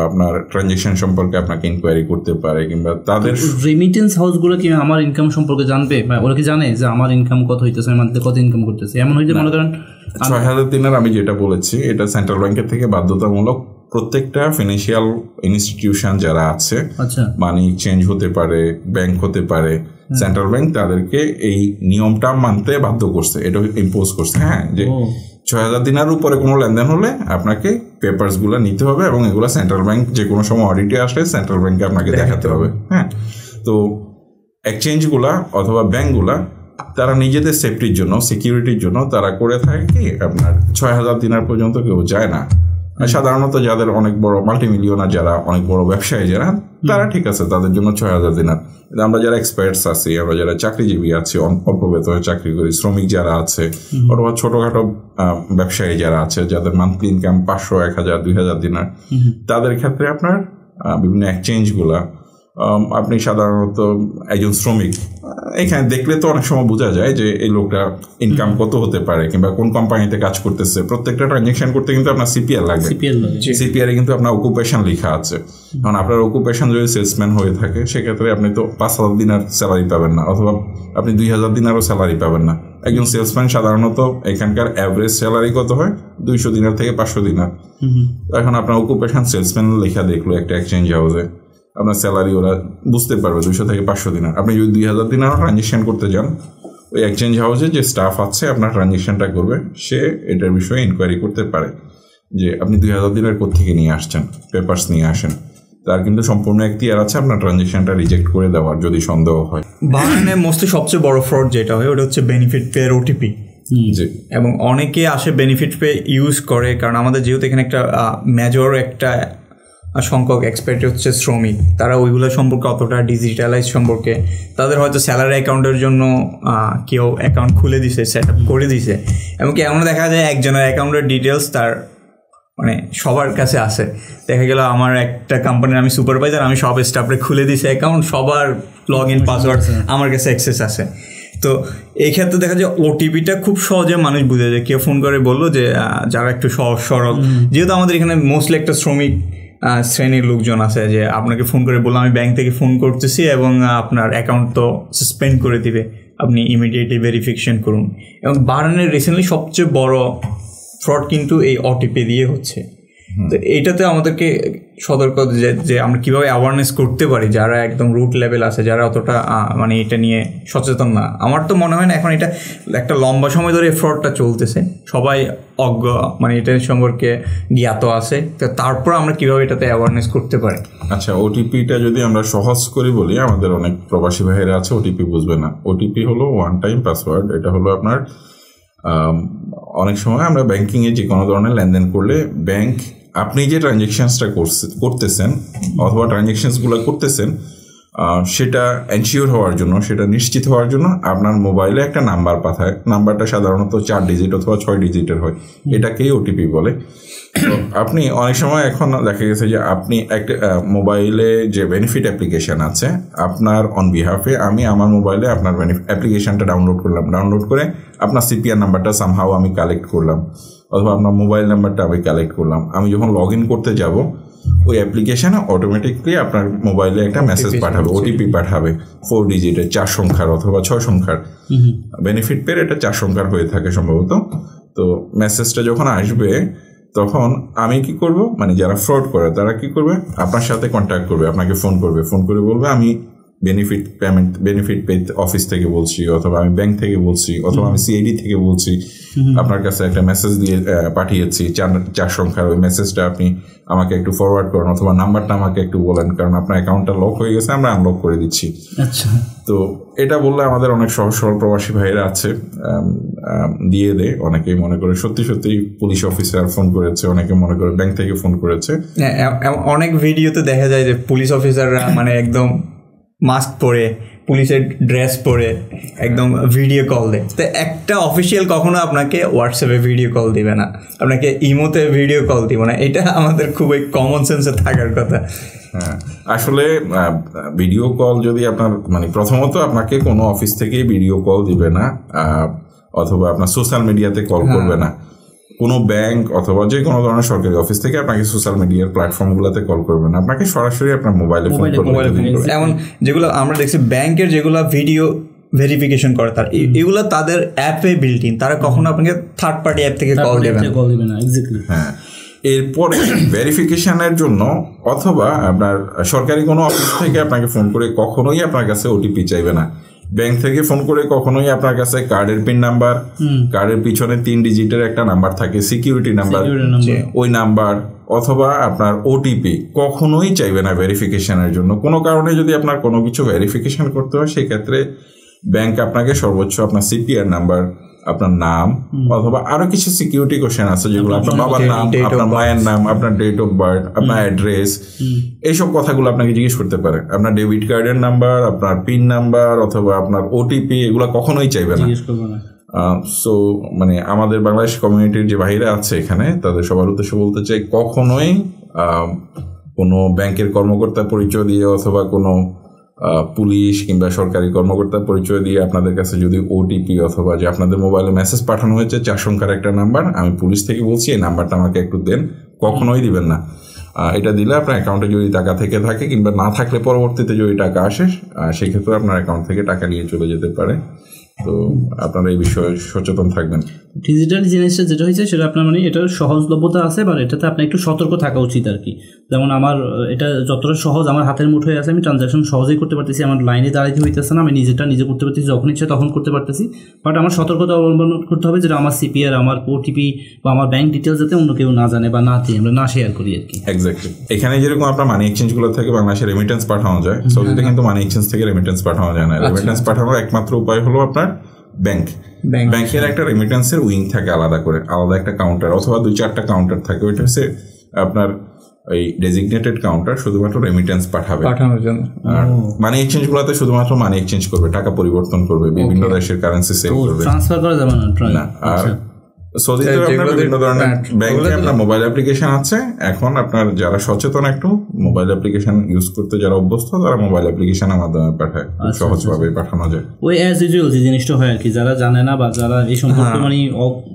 আপনার ট্রানজেকশন সম্পর্কে আপনাকে ইনকোয়ারি করতে পারে, কিংবা তাদের রেমিটেন্স হাউসগুলো কি আমার ইনকাম সম্পর্কে জানবে? ওরা কি জানে যে আমার ইনকাম কত হইতেছে, মান্থলি কত ইনকাম করতেছে? এমন হইতে মনে করেন 6,000 দিনার আমি যেটা বলেছি, এটা সেন্ট্রাল ব্যাংকের থেকে বাধ্যতামূলক প্রত্যেকটা ফিনান্সিয়াল ইনস্টিটিউশন যারা আছে, মানি চেঞ্জ হতে পারে, ব্যাংক হতে পারে, সেন্ট্রাল ব্যাংক তাদেরকে এই নিয়মটা মানতে বাধ্য করছে, এটা ইম্পোজ করছে। হ্যাঁ, যে 6,000 দিনার উপরে কোনো লেনদেন হলে আপনাকে পেপারস গুলা নিতে হবে, এবং এগুলো সেন্ট্রাল ব্যাংক যে কোনো সময় অডিটে আসলে সেন্ট্রাল ব্যাংকে আপনাকে দেখাতে হবে। হ্যাঁ, তো এক্সচেঞ্জগুলা অথবা ব্যাংকগুলা তারা নিজেদের সেফটির জন্য, সিকিউরিটির জন্য তারা করে থাকে কি, আপনার 6,000 দিনার পর্যন্ত কেউ যায় না। সাধারণত যাদের অনেক বড় মাল্টিমিলিয়নার, যারা অনেক বড় ব্যবসায়ী যারা, তারা ঠিক আছে, তাদের জন্য 6,000 দিনার। আমরা যারা এক্সপার্টস আছি, আমরা যারা চাকরিজীবী আছি, অল্প বেতনে চাকরি করি, শ্রমিক যারা আছে, অথবা ছোটখাটো ব্যবসায়ী যারা আছে, যাদের মান্থলি ইনকাম 500, 1,000, 2,000 দিনার, তাদের ক্ষেত্রে আপনার বিভিন্ন এক্সচেঞ্জগুলা, আপনি সাধারণত একজন শ্রমিক এখানে দেখলে তো অনেক সময় বোঝা যায় যে এই লোকটা ইনকাম কত হতে পারে, কিংবা কোন কোম্পানিতে কাজ করতেছে। প্রত্যেকটা ট্রানজেকশন করতে কিন্তু আপনার সিপিআর লাগবে। সিপিআর এ কিন্তু আপনার অকুপেশন লেখা আছে। কারণ আপনার অকুপেশন যদি সেলসম্যান হয়ে থাকে, সেক্ষেত্রে আপনি তো 5,000 দিনার স্যালারি পাবেন না, অথবা আপনি 2,000 দিনারও স্যালারি পাবেন না। একজন সেলসম্যান সাধারণত এখানকার অ্যাভারেজ স্যালারি কত হয়, 200 দিনার থেকে 500 দিনার। এখন আপনার অকুপেশন সেলসম্যান লেখা দেখলো একটা এক্সচেঞ্জ হাউসে, আপনার স্যালারি ওরা বুঝতে পারবে 200 থেকে 500 দিনার। আপনি যদি 2,000 দিনারও ট্রানজেকশন করতে যান, ওই এক্সচেঞ্জ হাউসে যে স্টাফ আছে আপনার ট্রানজেকশনটা করবে, সে এটার বিষয়ে ইনকোয়ারি করতে পারে যে আপনি 2,000 দিনার কোত্থেকে নিয়ে আসছেন, পেপারস নিয়ে আসেন। তার কিন্তু সম্পূর্ণ এখতিয়ার আছে আপনার ট্রানজেকশনটা রিজেক্ট করে দেওয়ার, যদি সন্দেহ হয়। বাহরাইনে মোস্টলি সবচেয়ে বড় ফ্রড যেটা হয়, ওটা হচ্ছে বেনিফিট পে এর ওটিপি। এবং অনেকে আসে বেনিফিট পে ইউজ করে, কারণ আমাদের যেহেতু এখানে একটা মেজর একটা সংখ্যক এক্সপার্ট হচ্ছে শ্রমিক, তারা ওইগুলো সম্পর্কে অতটা ডিজিটালাইজ সম্পর্কে, তাদের হয়তো স্যালারি অ্যাকাউন্টের জন্য কেউ অ্যাকাউন্ট খুলে দিছে, সেট আপ করে দিছে, এমনকি এমন দেখা যায় একজনের অ্যাকাউন্টের ডিটেলস তার সবার কাছে আছে। দেখা গেল আমার একটা কোম্পানির আমি সুপারভাইজার, আমি সব স্টাফরে খুলে দিছি অ্যাকাউন্ট, সবার লগ ইন পাসওয়ার্ড আমার কাছে অ্যাক্সেস আছে। তো এই ক্ষেত্রে দেখা যায় ওটিপিটা খুব সহজে মানুষ বুঝে যায়। কেউ ফোন করে বললো যে যারা একটু সহজ সরল, যেহেতু আমাদের এখানে মোস্টলি একটা শ্রমিক শ্রেণীর লোকজন আছে, যে আপনাকে ফোন করে বললাম আমি ব্যাংক থেকে ফোন করতেছি এবং আপনার অ্যাকাউন্ট তো সাসপেন্ড করে দিবে, আপনি ইমিডিয়েটলি ভেরিফিকেশন করুন। এবং বাহরাইনের রিসেন্টলি সবচেয়ে বড় ফ্রড কিন্তু এই ওটিপি দিয়ে হচ্ছে। তো এইটাতে আমাদেরকে সতর্ক যে আমরা কীভাবে অ্যাওয়ারনেস করতে পারি, যারা একদম রুট লেভেল আছে, যারা অতটা এটা নিয়ে সচেতন না। আমার তো মনে হয় না এখন এটা একটা লম্বা সময় ধরে ফ্রডটা চলতেছে, সবাই অজ্ঞ এটা সম্পর্কে জ্ঞাত আছে। তো তারপর আমরা কীভাবে এটাতে অ্যাওয়ারনেস করতে পারি? আচ্ছা, ওটিপিটা যদি আমরা সহজ করে বলি, আমাদের অনেক প্রবাসী ভাইয়েরা আছে ওটিপি বুঝবে না। ওটিপি হলো ওয়ান টাইম পাসওয়ার্ড। এটা হলো আপনার অনেক সময় আমরা ব্যাংকিংয়ে যে কোনো ধরনের লেনদেন করলে ব্যাংক আপনি যে ট্রানজেকশনসটা করতেছেন অথবা ট্রানজেকশনসগুলো করতেছেন, সেটা এনশিওর হওয়ার জন্য, সেটা নিশ্চিত হওয়ার জন্য আপনার মোবাইলে একটা নাম্বার পাঠায়। নাম্বারটা সাধারণত 4 ডিজিট অথবা 6 ডিজিটের হয়, এটাকেই ওটিপি বলে। তো আপনি অনেক সময় এখন দেখা গেছে যে আপনি একটা মোবাইলে যে বেনিফিট অ্যাপ্লিকেশন আছে আপনার অন বিহাফে, আমি আমার মোবাইলে আপনার অ্যাপ্লিকেশনটা ডাউনলোড করলাম, ডাউনলোড করে আপনার সিপিআর নাম্বারটা সামহাও আমি কালেক্ট করলাম অথবা আপনার মোবাইল নাম্বারটা আমি কালেক্ট করলাম। আমি যখন লগ ইন করতে যাব ওই অ্যাপ্লিকেশনে অটোমেটিকলি আপনার মোবাইলে একটা মেসেজ পাঠাবে, ওটিপি পাঠাবে 4 ডিজিটের, 4 সংখ্যার অথবা 6 সংখ্যার। বেনিফিট পের এটা 4 সংখ্যার হয়ে থাকে সম্ভবত। তো মেসেজটা যখন আসবে তখন আমি কি করব, মানে যারা ফ্রড করে তারা কি করবে, আপনার সাথে কন্ট্যাক্ট করবে, আপনাকে ফোন করবে, ফোন করে বলবে আমি বেনিফিট পে অফিস থেকে বলছি, অথবা আমি ব্যাংক থেকে বলছি, অথবা আমি সিআইডি থেকে বলছি, আপনার কাছে একটা মেসেজ দিয়ে পাঠিয়েছি 4 সংখ্যার, ওই মেসেজটা আপনি আমাকে একটু ফরওয়ার্ড করেন অথবা নাম্বারটা আমাকে একটু বলেন, কারণ আপনার অ্যাকাউন্টটা লক হয়ে গেছে, আমরা আনলক করে দিচ্ছি। আচ্ছা, তো এটা বললে আমাদের অনেক সহজ সরল প্রবাসী ভাইয়েরা আছে, দিয়ে দেয়। অনেকেই মনে করে সত্যি সত্যি পুলিশ অফিসার ফোন করেছে, অনেকে মনে করে ব্যাংক থেকে ফোন করেছে। অনেক ভিডিওতে দেখা যায় যে পুলিশ অফিসাররা মানে একদম মাস্ক পরে, পুলিশের ড্রেস পরে একদম ভিডিও কল দেয়। তো একটা অফিসিয়াল কখনো আপনাকে হোয়াটসঅ্যাপে ভিডিও কল দিবে না, আপনাকে ইমোতে ভিডিও কল দিবে না। এটা আমাদের খুবই কমন সেন্সে থাকার কথা। হ্যাঁ, আসলে ভিডিও কল যদি আপনার, মানে প্রথমত আপনাকে কোনো অফিস থেকেই ভিডিও কল দিবে না, অথবা আপনার সোশ্যাল মিডিয়াতে কল করবে না। কোনো ব্যাংক অথবা যে কোনো ধরনের সরকারি অফিস থেকে আপনাকে সোশ্যাল মিডিয়ার প্ল্যাটফর্মগুলোতে কল করবে না, আপনাকে সরাসরি আপনার মোবাইলে ফোন করবে। এমন যেগুলো আমরা দেখছি ব্যাংকের যেগুলো ভিডিও ভেরিফিকেশন করে, তার এগুলো তাদের অ্যাপে বিল্ট ইন, তারা কখনো আপনাকে থার্ড পার্টি অ্যাপ থেকে কল দেবে না। হ্যাঁ, এরপরে ভেরিফিকেশনের জন্য অথবা আপনার সরকারি কোনো অফিস থেকে আপনাকে ফোন করে কখনোই আপনার কাছে ওটিপি চাইবে না। ব্যাংক থেকে ফোন করে কখনোই আপনার কাছে কার্ডের পিন নাম্বার, কার্ডের পিছনে 3 ডিজিটের একটা নাম্বার থাকে, সিকিউরিটি নাম্বার, ওই নাম্বার অথবা আপনার ওটিপি কখনোই চাইবে না ভেরিফিকেশনের জন্য। কোনো কারণে যদি আপনার কোনো কিছু ভেরিফিকেশন করতে হয়, সেক্ষেত্রে ব্যাংক আপনাকে সর্বোচ্চ আপনার সিপিআর নাম্বার, আপনার নাম অথবা আরো কিছু সিকিউরিটি কোশ্চেন আছে যেগুলো আপনার বাবার নাম, আপনার মায়ের নাম, আপনার ডেট অফ বার্থ, আপনার অ্যাড্রেস, এইসব কথাগুলো আপনাকে জিজ্ঞেস করতে পারে। আপনার ডেবিট কার্ডের নাম্বার, আপনার পিন নাম্বার অথবা আপনার ওটিপি এগুলো কখনোই চাইবে না। সো মানে আমাদের বাংলাদেশ কমিউনিটির যে ভাইরা আছে এখানে, তাদের সবার উদ্দেশ্যে বলতে চাই, কখনোই কোনো ব্যাংকের কর্মকর্তা পরিচয় দিয়ে অথবা কোনো পুলিশ কিংবা সরকারি কর্মকর্তার পরিচয় দিয়ে আপনাদের কাছে যদি ওটিপি অথবা যে আপনাদের মোবাইলে মেসেজ পাঠানো হয়েছে 4 সংখ্যার একটা নাম্বার, আমি পুলিশ থেকে বলছি এই নাম্বারটা আমাকে একটু দেন, কখনোই দিবেন না। এটা দিলে আপনার অ্যাকাউন্টে যদি টাকা থেকে থাকে কিংবা না থাকলে পরবর্তীতে যদি টাকা আসে, সেক্ষেত্রে আপনার অ্যাকাউন্ট থেকে টাকা নিয়ে চলে যেতে পারে। তো আপনারা এই বিষয়ে সচেতন থাকবেন। ডিজিটাল জিনিসটা যেটা হয়েছে সেটা আপনার মানে এটার সহজলভ্যতা আছে, বা এটাতে আপনার একটু সতর্ক থাকা উচিত আর কি। যেমন আমার এটা যতটা সহজ, আমার হাতের মুঠোয় আছে, আমি ট্রানজাকশন সহজেই করতে পারতেছি, আমার লাইনে দাঁড়াইতে হইতেছে না, আমি নিজে করতে পারতেছি, যখন ইচ্ছা তখন করতে পারতেছি। বাট আমার সতর্কতা অবলম্বন করতে হবে, যেটা আমার সিপিআর, আমার ওটিপি বা আমার ব্যাংক ডিটেলস যাতে অন্য কেউ না জানে বা না দিয়ে আমরা না শেয়ার করি আর কি। এক্স্যাক্টলি। এখানে যেরকম আপনার মানি এক্সচেঞ্জগুলো থেকে বাংলাদেশে রেমিটেন্স পাঠানো যায়, সৌদিতে কিন্তু মানি এক্সচেঞ্জ থেকে রেমিটেন্স পাঠানো যায় না। রেমিটেন্স পাঠানোর একমাত্র উপায় হলো আপনার ব্যাংকের একটা রেমিটেন্সের উইং থাকে আলাদা করে, আলাদা একটা কাউন্টার অথবা 2-4টা কাউন্টার থাকে, ওইটা হচ্ছে আপনার ওই ডেজিগনেটেড কাউন্টার, শুধুমাত্র রেমিটেন্স পাঠানোর জন্য। আর মানি এক্সচেঞ্জ গুলোতে শুধুমাত্র মানি এক্সচেঞ্জ করবে, টাকা পরিবর্তন করবে, বিভিন্ন দেশের কারেন্সি সেল করবে, ট্রান্সফার করা যাবে না। আর সৌদিতে আপনার বিভিন্ন ধরনের ব্যাংকে আপনার মোবাইল অ্যাপ্লিকেশন আছে। এখন আপনার যারা সচেতন একটু মোবাইল অ্যাপ্লিকেশন ইউজ করতে যারা অভ্যস্ত, তারা মোবাইল অ্যাপ্লিকেশনের মাধ্যমে পাঠায়, সহজভাবে পাঠানো যায়। ওই অ্যাজ ইউজুয়াল যে জিনিসটা হয় আর কি, যারা জানে না বা যারা এই সম্পর্কে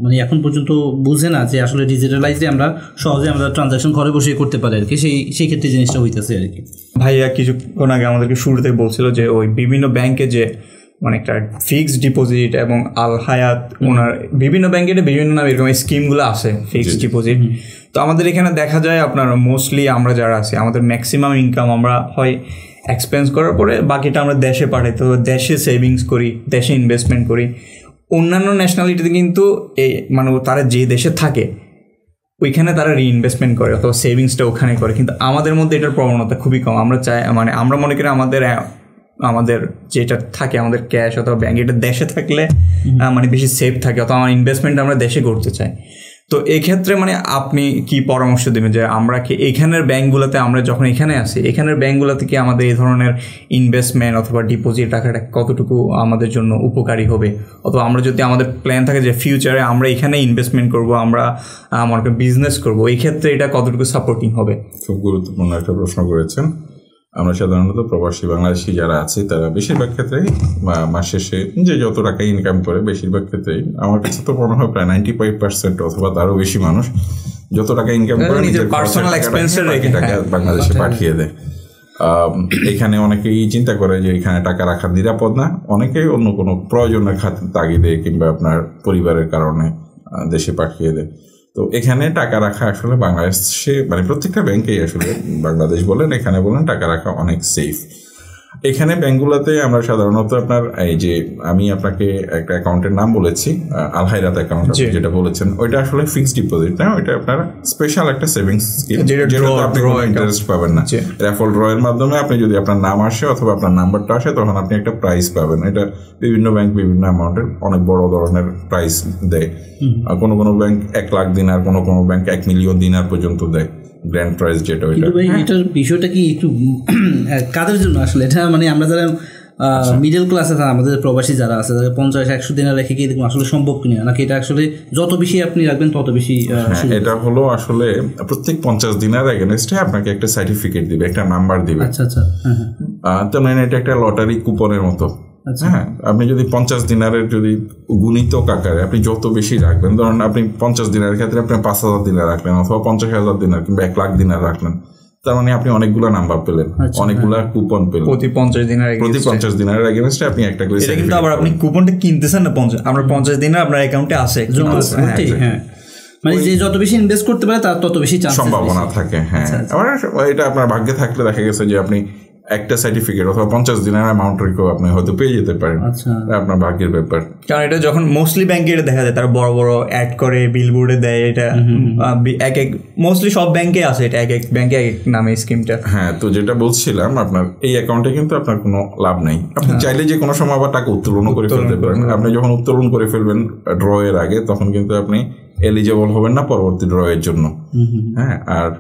মানে এখন পর্যন্ত বুঝে না যে আসলে ডিজিটালাইজে আমরা সহজে আমরা ট্রানজাকশন ঘরে বসে করতে পারি আর কি, সেই ক্ষেত্রে জিনিসটা হইতেছে আর কি। ভাইয়া কিছুক্ষণ আগে আমাদেরকে শুরুতে বলছিল যে ওই বিভিন্ন ব্যাংকে যে মানে একটা ফিক্সড ডিপোজিট এবং আল হায়াত, ওনার বিভিন্ন ব্যাংকের বিভিন্ন নামে এরকম স্কিমগুলো আছে ফিক্সড ডিপোজিট। তো আমাদের এখানে দেখা যায় আপনার মোস্টলি আমরা যারা আছি, আমাদের ম্যাক্সিমাম ইনকাম আমরা হয় এক্সপেন্স করার পরে বাকিটা আমরা দেশে পাঠাই, তো দেশে সেভিংস করি, দেশে ইনভেস্টমেন্ট করি। অন্যান্য ন্যাশনালিটিতে কিন্তু এই মানে তারা যে দেশে থাকে ওইখানে তারা রিইনভেস্টমেন্ট করে অথবা সেভিংসটা ওখানে করে, কিন্তু আমাদের মধ্যে এটার প্রবণতা খুবই কম। আমরা চাই মানে আমরা মনে করি আমাদের যেটা থাকে আমাদের ক্যাশ অথবা ব্যাংক, এটা দেশে থাকলে মানে বেশি সেফ থাকে, অথবা আমার ইনভেস্টমেন্ট আমরা দেশে করতে চাই। তো এক্ষেত্রে মানে আপনি কি পরামর্শ দেবেন যে আমরা কি এখানের ব্যাঙ্কগুলোতে, আমরা যখন এখানে আসি এখানের ব্যাঙ্কগুলোতে কি আমাদের এই ধরনের ইনভেস্টমেন্ট অথবা ডিপোজিট রাখাটা কতটুকু আমাদের জন্য উপকারী হবে, অথবা আমরা যদি আমাদের প্ল্যান থাকে যে ফিউচারে আমরা এখানে ইনভেস্টমেন্ট করব, আমরা আমার বিজনেস করব, এই ক্ষেত্রে এটা কতটুকু সাপোর্টিং হবে? খুব গুরুত্বপূর্ণ একটা প্রশ্ন করেছেন। আমরা সাধারণত প্রবাসী বাংলাদেশি যারা আছে তারা বেশিরভাগ ক্ষেত্রেই মাস শেষে যে যত টাকা ইনকাম করে বেশিরভাগ ক্ষেত্রেই আমার কাছে তো মনে হয় প্রায় 95% অথবা তারও বেশি মানুষ যত টাকা ইনকাম করে নিজের পার্সোনাল এক্সপেন্সের টাকা বাংলাদেশে পাঠিয়ে দেয়। এখানে অনেকেই চিন্তা করে যে এখানে টাকা রাখা নিরাপদ না, অনেকেই অন্য কোনো প্রয়োজনের খাতির তাগিদে কিংবা আপনার পরিবারের কারণে দেশে পাঠিয়ে দেয়। তো এখানে টাকা রাখা আসলে বাংলাদেশে মানে প্রত্যেকটা ব্যাংকেই আসলে বাংলাদেশ বলেন এখানে বলেন টাকা রাখা অনেক সেফ। এখানে ব্যাংকগুলোতে আমরা সাধারণত আপনার এই যে আমি আপনাকে একটা অ্যাকাউন্টের নাম বলেছি আল হায়াত অ্যাকাউন্ট যেটা বলেছেন, ওইটা আসলে ফিক্সড ডিপোজিট না, ওইটা আপনার স্পেশাল একটা সেভিংস স্কিম যেটা আপনি কোনো ইন্টারেস্ট পাবেন না। রেফারেল ড্রয়ের মাধ্যমে আপনি যদি আপনার নাম আসে অথবা আপনার নাম্বারটা আসে তখন আপনি একটা প্রাইস পাবেন। এটা বিভিন্ন ব্যাংক বিভিন্ন অ্যামাউন্টের অনেক বড় ধরনের প্রাইস দেয়। কোনো কোনো ব্যাংক 1 লাখ দিনার, কোনো কোনো ব্যাংক 1 মিলিয়ন দিনার পর্যন্ত দেয় গ্র্যান্ড প্রাইস যেটা। এটার বিষয়টা কি একটু কাদের জন্য আসলে এটা মানে আমরা যারা মিডল ক্লাসে আমাদের প্রবাসী যারা আছে 50-100 দিনার রেখে কি আসলে সম্ভব কিনা, নাকি এটা আসলে যত বেশি আপনি রাখবেন তত বেশি? এটা হলো আসলে প্রত্যেক 50 দিনার এগেনস্টে আপনাকে একটা সার্টিফিকেট দিবে, একটা নাম্বার দিবে। আচ্ছা আচ্ছা। তো মানে এটা একটা লটারি কুপনের মতো। হ্যাঁ, আপনি যদি 50 দিনারের যদি গুণিতক আকারে আপনি যত বেশি রাখবেন, ধরুন আপনি 50 দিনারের ক্ষেত্রে আপনি 5000 দিনার রাখলেন অথবা 50,000 দিনার কিংবা 1 লাখ দিনার রাখলেন, তার মানে আপনি অনেকগুলো নাম্বার পেলেন, অনেকগুলা কুপন পেলেন প্রতি 50 দিনারের এগেইনস্টে আপনি একটা করে। এটা কিন্তু আবার আপনি কুপনটা কিনতেছেন না, 50 দিনার আপনার অ্যাকাউন্টে আসে। হ্যাঁ, মানে যে যত বেশি ইনভেস্ট করতে পারে তার তত বেশি সম্ভাবনা থাকে। হ্যাঁ, আবার এটা আপনার ভাগ্যে থাকলে দেখা গেছে যে আপনি একটা সার্টিফিকেট অথবা 50 দিনের অ্যামাউন্ট রেখেও আপনি হয়তো পেয়ে যেতে পারেন। আপনার ভাগ্যের ব্যাপার। কারণ এটা যখন মোস্টলি ব্যাংকে এটা দেখা যায়, তারা বড় বড় অ্যাড করে বিলবোর্ডে দেয়। এটা এক এক মোস্টলি সব ব্যাংকে আছে, এটা এক এক ব্যাংকে এক এক নামে স্কিমটা। হ্যাঁ, তো যেটা বলছিলাম আপনার এই অ্যাকাউন্টে কিন্তু আপনার কোনো লাভ নেই। আপনি চাইলে যে কোনো সময় আবার টাকা উত্তোলনও করে ফেলতে পারেন। আপনি যখন উত্তোলন করে ফেলবেন ড্র এর আগে, তখন কিন্তু আপনি এলিজিবল হবেন না পরবর্তী ড্র এর জন্য। হ্যাঁ, আর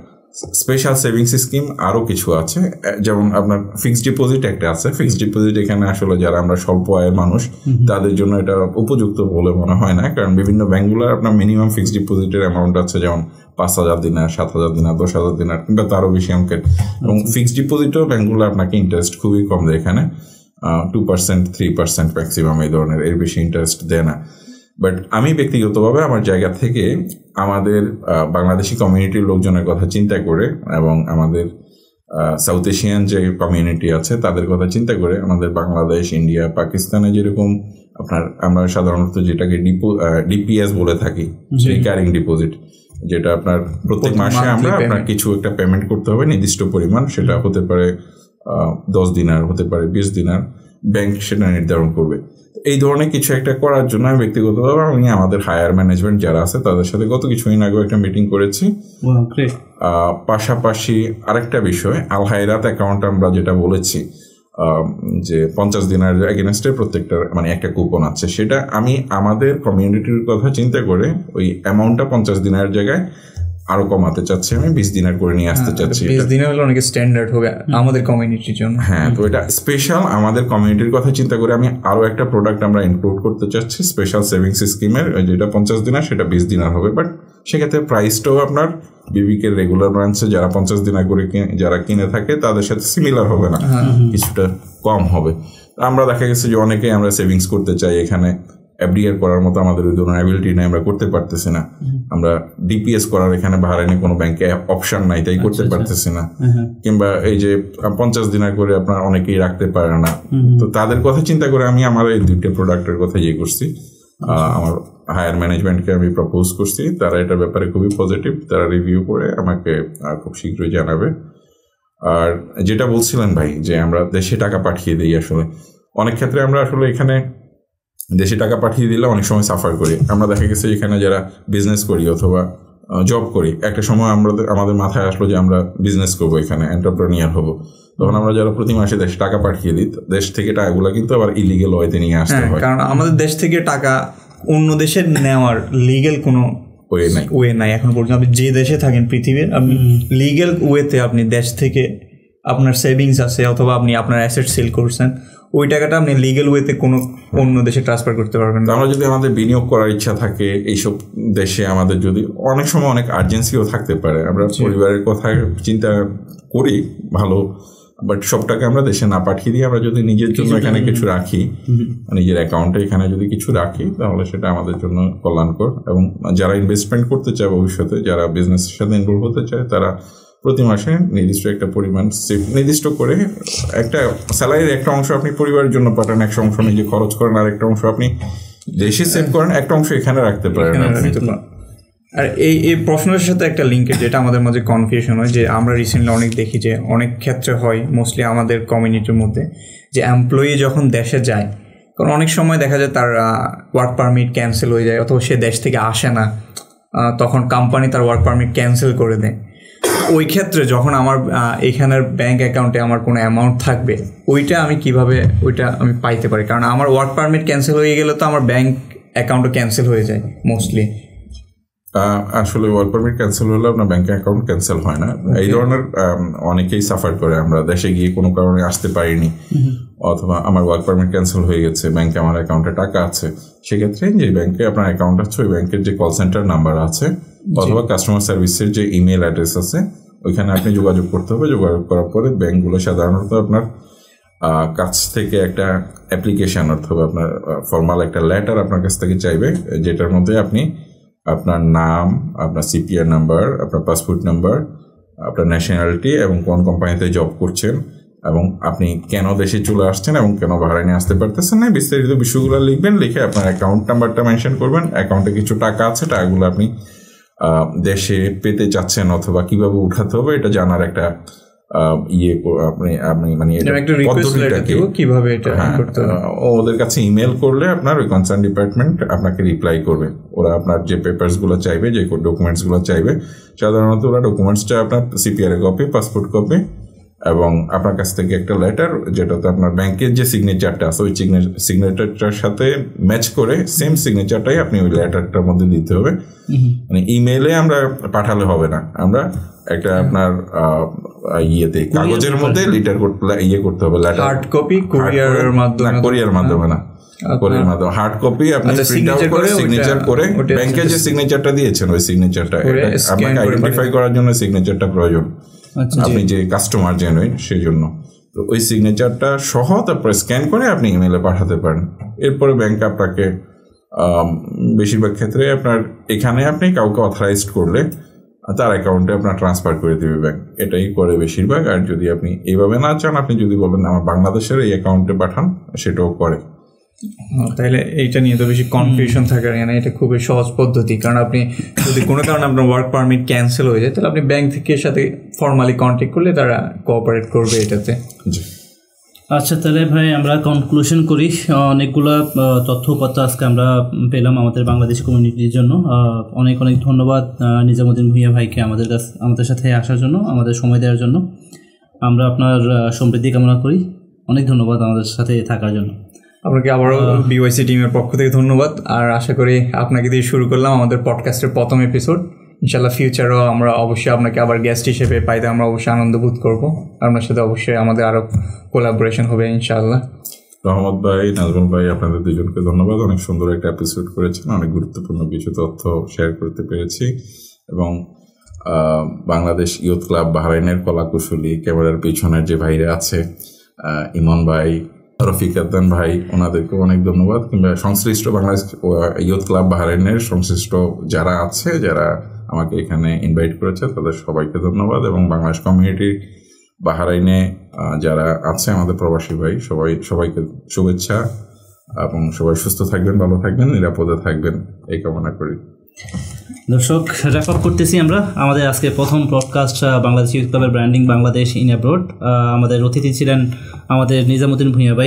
স্পেশাল সেভিংস স্কিম আরও কিছু আছে, যেমন আপনার ফিক্সড ডিপোজিট একটা আছে। ফিক্সড ডিপোজিট এখানে আসলে যারা আমরা স্বল্প আয়ের মানুষ তাদের জন্য এটা উপযুক্ত বলে মনে হয় না, কারণ বিভিন্ন ব্যাংকগুলোর আপনার মিনিমাম ফিক্সড ডিপোজিটের অ্যামাউন্ট আছে, যেমন 5,000 দিনার, 7,000 দিনার, 10,000 দিনার কিংবা তারও বেশি অঙ্কের। এবং ফিক্সড ডিপোজিটও ব্যাংকগুলো আপনাকে ইন্টারেস্ট খুবই কম দেয়, এখানে 2%, 3% ম্যাক্সিমাম এই ধরনের, এর বেশি ইন্টারেস্ট দেয় না। বাট আমি ব্যক্তিগতভাবে আমার জায়গা থেকে আমাদের বাংলাদেশি কমিউনিটির লোকজনের কথা চিন্তা করে এবং আমাদের সাউথ এশিয়ান যে কমিউনিটি আছে তাদের কথা চিন্তা করে, আমাদের বাংলাদেশ, ইন্ডিয়া, পাকিস্তানে যেরকম আপনার আমরা সাধারণত যেটাকে ডিপিএস বলে থাকি, রিকারিং ডিপোজিট, যেটা আপনার প্রত্যেক মাসে আমরা আপনার কিছু একটা পেমেন্ট করতে হবে নির্দিষ্ট পরিমাণ, সেটা হতে পারে 10 দিনার, হতে পারে 20 দিনার, ব্যাংক সেটা নির্ধারণ করবে। এই ধরনের কিছু একটা করার জন্য আমি ব্যক্তিগতভাবে আমি আমাদের হায়ার ম্যানেজমেন্ট যারা আছে তাদের সাথে গত কিছুদিন আগে একটা মিটিং করেছি। পাশাপাশি আরেকটা বিষয়, আল হায়াত অ্যাকাউন্ট আমরা যেটা বলেছি যে 50 দিনের এগেনস্টে প্রত্যেকটা মানে একটা কুপন আছে, সেটা আমি আমাদের কমিউনিটির কথা চিন্তা করে ওই অ্যামাউন্টটা 50 দিনের জায়গায় আরো কমাতে চাচ্ছি, আমি 20 দিনার করে নিয়ে আসতে চাচ্ছি। 20 দিনে হলে অনেক স্ট্যান্ডার্ড হবে আমাদের কমিউনিটির জন্য। হ্যাঁ, তো এটা স্পেশাল আমাদের কমিউনিটির কথা চিন্তা করে আমি আরো একটা প্রোডাক্ট আমরা ইনক্লুড করতে চাচ্ছি স্পেশাল সেভিংস স্কিমের, যেটা 50 দিনার সেটা 20 দিনার হবে। বাট সেক্ষেত্রে প্রাইসটাও আপনার বিবিকের রেগুলার ব্রাঞ্চে যারা 50 দিনার করে যারা কিনে থাকে তাদের সাথে সিমিলার হবে না, কিছুটা কম হবে। আমরা দেখা গেছে যে অনেকেই আমরা সেভিংস করতে চাই, এখানে এফডিআর করার মতো আমাদের ওই ধরনের অ্যাবিলিটি নেই, আমরা করতে পারতেছি না। আমরা ডিপিএস করার এখানে বাহারাইনে কোনো ব্যাংকে অপশন নাই, তাই করতে পারতেছি না। কিংবা এই যে 50 দিনার করে আপনার অনেকেই রাখতে পারে না, তো তাদের কথা চিন্তা করে আমি আমার এই 2টা প্রোডাক্টের কথা করছি। আমার হায়ার ম্যানেজমেন্টকে আমি প্রপোজ করছি, তারা এটার ব্যাপারে খুবই পজিটিভ, তারা রিভিউ করে আমাকে খুব শীঘ্রই জানাবে। আর যেটা বলছিলেন ভাই যে আমরা দেশে টাকা পাঠিয়ে দিই, আসলে অনেক ক্ষেত্রে আমরা আসলে এখানে দেশে টাকা পাঠিয়ে দিলে অনেক সময় সাফার করি। আমরা দেখা গেছে এখানে যারা বিজনেস করি অথবা জব করি, একটা সময় আমাদের মাথায় আসলো যে আমরা বিজনেস করবো, এখানে এন্টারপ্রেনিয়ার হবো, তখন আমরা যারা প্রতি মাসে দেশে টাকা পাঠিয়ে দিই, দেশ থেকে টাকাগুলো কিন্তু আবার ইলিগেল ওয়েতে নিয়ে আসতে হয়। কারণ আমাদের দেশ থেকে টাকা অন্য দেশে নেওয়ার লিগেল কোনো ওয়ে নাই এখন পর্যন্ত। আপনি যে দেশে থাকেন পৃথিবীর, আপনি লিগ্যাল ওয়েতে আপনি দেশ থেকে আপনার সেভিংস আছে অথবা আপনি আপনার অ্যাসেট সেল করছেন, ওই টাকাটা আপনি লিগ্যাল ওয়েতে কোনো অন্য দেশে ট্রান্সফার করতে পারবেন। আমরা যদি আমাদের বিনিয়োগ করার ইচ্ছা থাকে এইসব দেশে, আমাদের যদি অনেক সময় অনেক আর্জেন্সিও থাকতে পারে, আমরা পরিবারের কথা চিন্তা করি ভালো, বাট সব টাকা আমরা দেশে না পাঠিয়ে দিয়ে আমরা যদি নিজের জন্য এখানে কিছু রাখি, নিজের অ্যাকাউন্টে এখানে যদি কিছু রাখি, তাহলে সেটা আমাদের জন্য কল্যাণকর। এবং যারা ইনভেস্টমেন্ট করতে চায় ভবিষ্যতে, যারা বিজনেসের সাথে ইনভলভ হতে চায়, তারা প্রতি মাসে নির্দিষ্ট একটা পরিমাণ নির্দিষ্ট করে একটা স্যালারির একটা অংশ আপনি পরিবারের জন্য পাঠান, একটা অংশ নিজে খরচ করেন, আর একটা অংশ আপনি দেশে সেভ করেন, একটা অংশ এখানে রাখতে পারেন। আর এই প্রশ্নের সাথে একটা লিঙ্কেজ যেটা আমাদের মাঝে কনফিউশন হয়, যে আমরা রিসেন্টলি অনেক দেখি যে অনেক ক্ষেত্রে হয়, মোস্টলি আমাদের কমিউনিটির মধ্যে, যে এমপ্লয়ি যখন দেশে যায়, কারণ অনেক সময় দেখা যায় তার ওয়ার্ক পারমিট ক্যান্সেল হয়ে যায়, অথবা সে দেশ থেকে আসে না, তখন কোম্পানি তার ওয়ার্ক পারমিট ক্যান্সেল করে দেয়। ওই ক্ষেত্রে যখন আমার এখানের ব্যাঙ্ক অ্যাকাউন্টে আমার কোনো অ্যামাউন্ট থাকবে, ওইটা আমি কিভাবে আমি পাইতে পারি? কারণ আমার ওয়ার্ক পারমিট ক্যান্সেল হয়ে গেলে তো আমার ব্যাঙ্ক অ্যাকাউন্টও ক্যান্সেল হয়ে যায় মোস্টলি। আসলে ওয়ার্ক পারমিট ক্যান্সেল হলে আপনার ব্যাঙ্ক অ্যাকাউন্ট ক্যান্সেল হয় না। এই ধরনের অনেকেই সাফার করে, আমরা দেশে গিয়ে কোনো কারণে আসতে পারিনি, অথবা আমার ওয়ার্ক পারমিট ক্যান্সেল হয়ে গেছে, ব্যাংকে আমার অ্যাকাউন্টে টাকা আছে, সেক্ষেত্রে যে ব্যাংকে আপনার অ্যাকাউন্ট আছে ওই ব্যাংকের যে কল সেন্টার নাম্বার আছে অথবা কাস্টমার সার্ভিসের যে ইমেল অ্যাড্রেস আছে, ওইখানে আপনি যোগাযোগ করতে হবে। যোগাযোগ করার পরে ব্যাংকগুলো সাধারণত আপনার কাছ থেকে একটা অ্যাপ্লিকেশন অথবা আপনার ফর্মাল একটা লেটার আপনার কাছ থেকে চাইবে, যেটার মধ্যে আপনি আপনার নাম, আপনার সিপিআর নাম্বার, আপনার পাসপোর্ট নাম্বার, আপনার ন্যাশনালিটি এবং কোন কোম্পানিতে জব করছেন এবং আপনি কেন দেশে চলে আসছেন এবং কেন বাহরাইনে আসতে পারতেছেন না, বিস্তারিত বিষয়গুলো লিখবেন। লিখে আপনার অ্যাকাউন্ট নাম্বারটা মেনশন করবেন। অ্যাকাউন্টে কিছু টাকা আছে, টাকাগুলো আপনি দেশে পেতে চাচ্ছেন অথবা কিভাবে উঠাতে হবে এটা জানার একটা আপনি মানে কিভাবে এটা করতে হবে, ওদের কাছে ইমেল করলে আপনার ওই কনসার্ন ডিপার্টমেন্ট আপনাকে রিপ্লাই করবে। ওরা আপনার যে পেপারসগুলো চাইবে, যে ডকুমেন্টসগুলো চাইবে, সাধারণত ওরা ডকুমেন্টসটা আপনার সিপিআর কপি, পাসপোর্ট কপি এবং আপনার কাছ থেকে একটা লেটার, যেটাতে আপনার ব্যাংকের যে সিগনেচারটা আছে ওই সিগনেচারটার সাথে ম্যাচ করে সেম সিগনেচারটাই আপনি ওই লেটারটার মধ্যে দিতে হবে। মানে ইমেইলে আমরা পাঠালে হবে না, আমরা একটা আপনার ইয়েতে কাগজের মধ্যে লেটার করতে হবে, লেটার হার্ড কপি কুরিয়ারের মাধ্যমে, কুরিয়ার মাধ্যমে না, কুরিয়ার মাধ্যমে হার্ড কপি আপনি প্রিন্ট আউট করে সিগনেচার করে ব্যাংকে যে সিগনেচারটা দিয়েছেন ওই সিগনেচারটা আপনাকে আইডেন্টিফাই করার জন্য সিগনেচারটা প্রয়োজন, আপনি যে কাস্টমার জেনুইন সেই জন্য। তো ওই সিগনেচারটা সহ তারপরে স্ক্যান করে আপনি ইমেলে পাঠাতে পারেন। এরপরে ব্যাংক আপনাকে বেশিরভাগ ক্ষেত্রে আপনার এখানে আপনি কাউকে অথরাইজড করলে তার অ্যাকাউন্টে আপনার ট্রান্সফার করে দেবে ব্যাংক, এটাই করে বেশিরভাগ। আর যদি আপনি এইভাবে না চান, আপনি যদি বলেন আমার বাংলাদেশের এই অ্যাকাউন্টে পাঠান, সেটাও করে। তাহলে এইটা নিয়ে তো বেশি কনফিউশন থাকে না, এটা খুবই সহজ পদ্ধতি। কারণ আপনি যদি কোনো কারণে আপনার ওয়ার্ক পারমিট ক্যান্সেল হয়ে যায়, তাহলে আপনি ব্যাংক থেকে সাথে ফর্মালি কন্ট্যাক্ট করলে তারা কোঅপারেট করবে এটাতে। আচ্ছা, তাহলে ভাই আমরা কনক্লুশন করি। অনেকগুলো তথ্যপত্র আজকে আমরা পেলাম আমাদের বাংলাদেশি কমিউনিটির জন্য। অনেক অনেক ধন্যবাদ নিজামুদ্দিন ভূঁইয়া ভাইকে আমাদের সাথে আসার জন্য, আমাদের সময় দেওয়ার জন্য। আমরা আপনার সমৃদ্ধি কামনা করি। অনেক ধন্যবাদ আমাদের সাথে থাকার জন্য। আপনাকে আবারও বিওয়াইসি টিমের পক্ষ থেকে ধন্যবাদ। আর আশা করি আপনাকে দিয়ে শুরু করলাম আমাদের পডকাস্টের প্রথম এপিসোড। ইনশাল্লাহ ফিউচারও আমরা অবশ্যই আপনাকে আবার গেস্ট হিসেবে পাইতে আমরা অবশ্যই আনন্দ বোধ করবো। আপনার সাথে অবশ্যই আমাদের আরও কোলাবোরেশন হবে ইনশাআল্লাহ। রহমত ভাই, নাজমুল ভাই, আপনাদের দুজনকে ধন্যবাদ। অনেক সুন্দর একটা এপিসোড করেছেন, অনেক গুরুত্বপূর্ণ কিছু তথ্য শেয়ার করতে পেরেছি। এবং বাংলাদেশ ইয়ুথ ক্লাব বাহরাইনের কলাকুশলী ক্যামেরার পিছনের যে ভাইরা আছে, ইমন ভাই, রফিক আদান ভাই, ওনাদেরকেও অনেক ধন্যবাদ। কিংবা সংশ্লিষ্ট বাংলাদেশ ইয়ুথ ক্লাব বাহরাইনের সংশ্লিষ্ট যারা আছে, যারা আমাকে এখানে ইনভাইট করেছে, তাদের সবাইকে ধন্যবাদ। এবং বাংলাদেশ কমিউনিটি বাহরাইনে যারা আছে আমাদের প্রবাসী ভাই, সবাইকে শুভেচ্ছা এবং সবাই সুস্থ থাকবেন, ভালো থাকবেন, নিরাপদে থাকবেন, এই কামনা করি। দর্শক, র্যাপ আপ করতেছি আমরা আমাদের আজকে প্রথম পডকাস্ট বাংলাদেশ ইয়ুথ ক্লাবের ব্র্যান্ডিং বাংলাদেশ ইন অ্যাব্রড। আমাদের অতিথি ছিলেন আমাদের নিজামুদ্দিন ভূঁইয়া ভাই।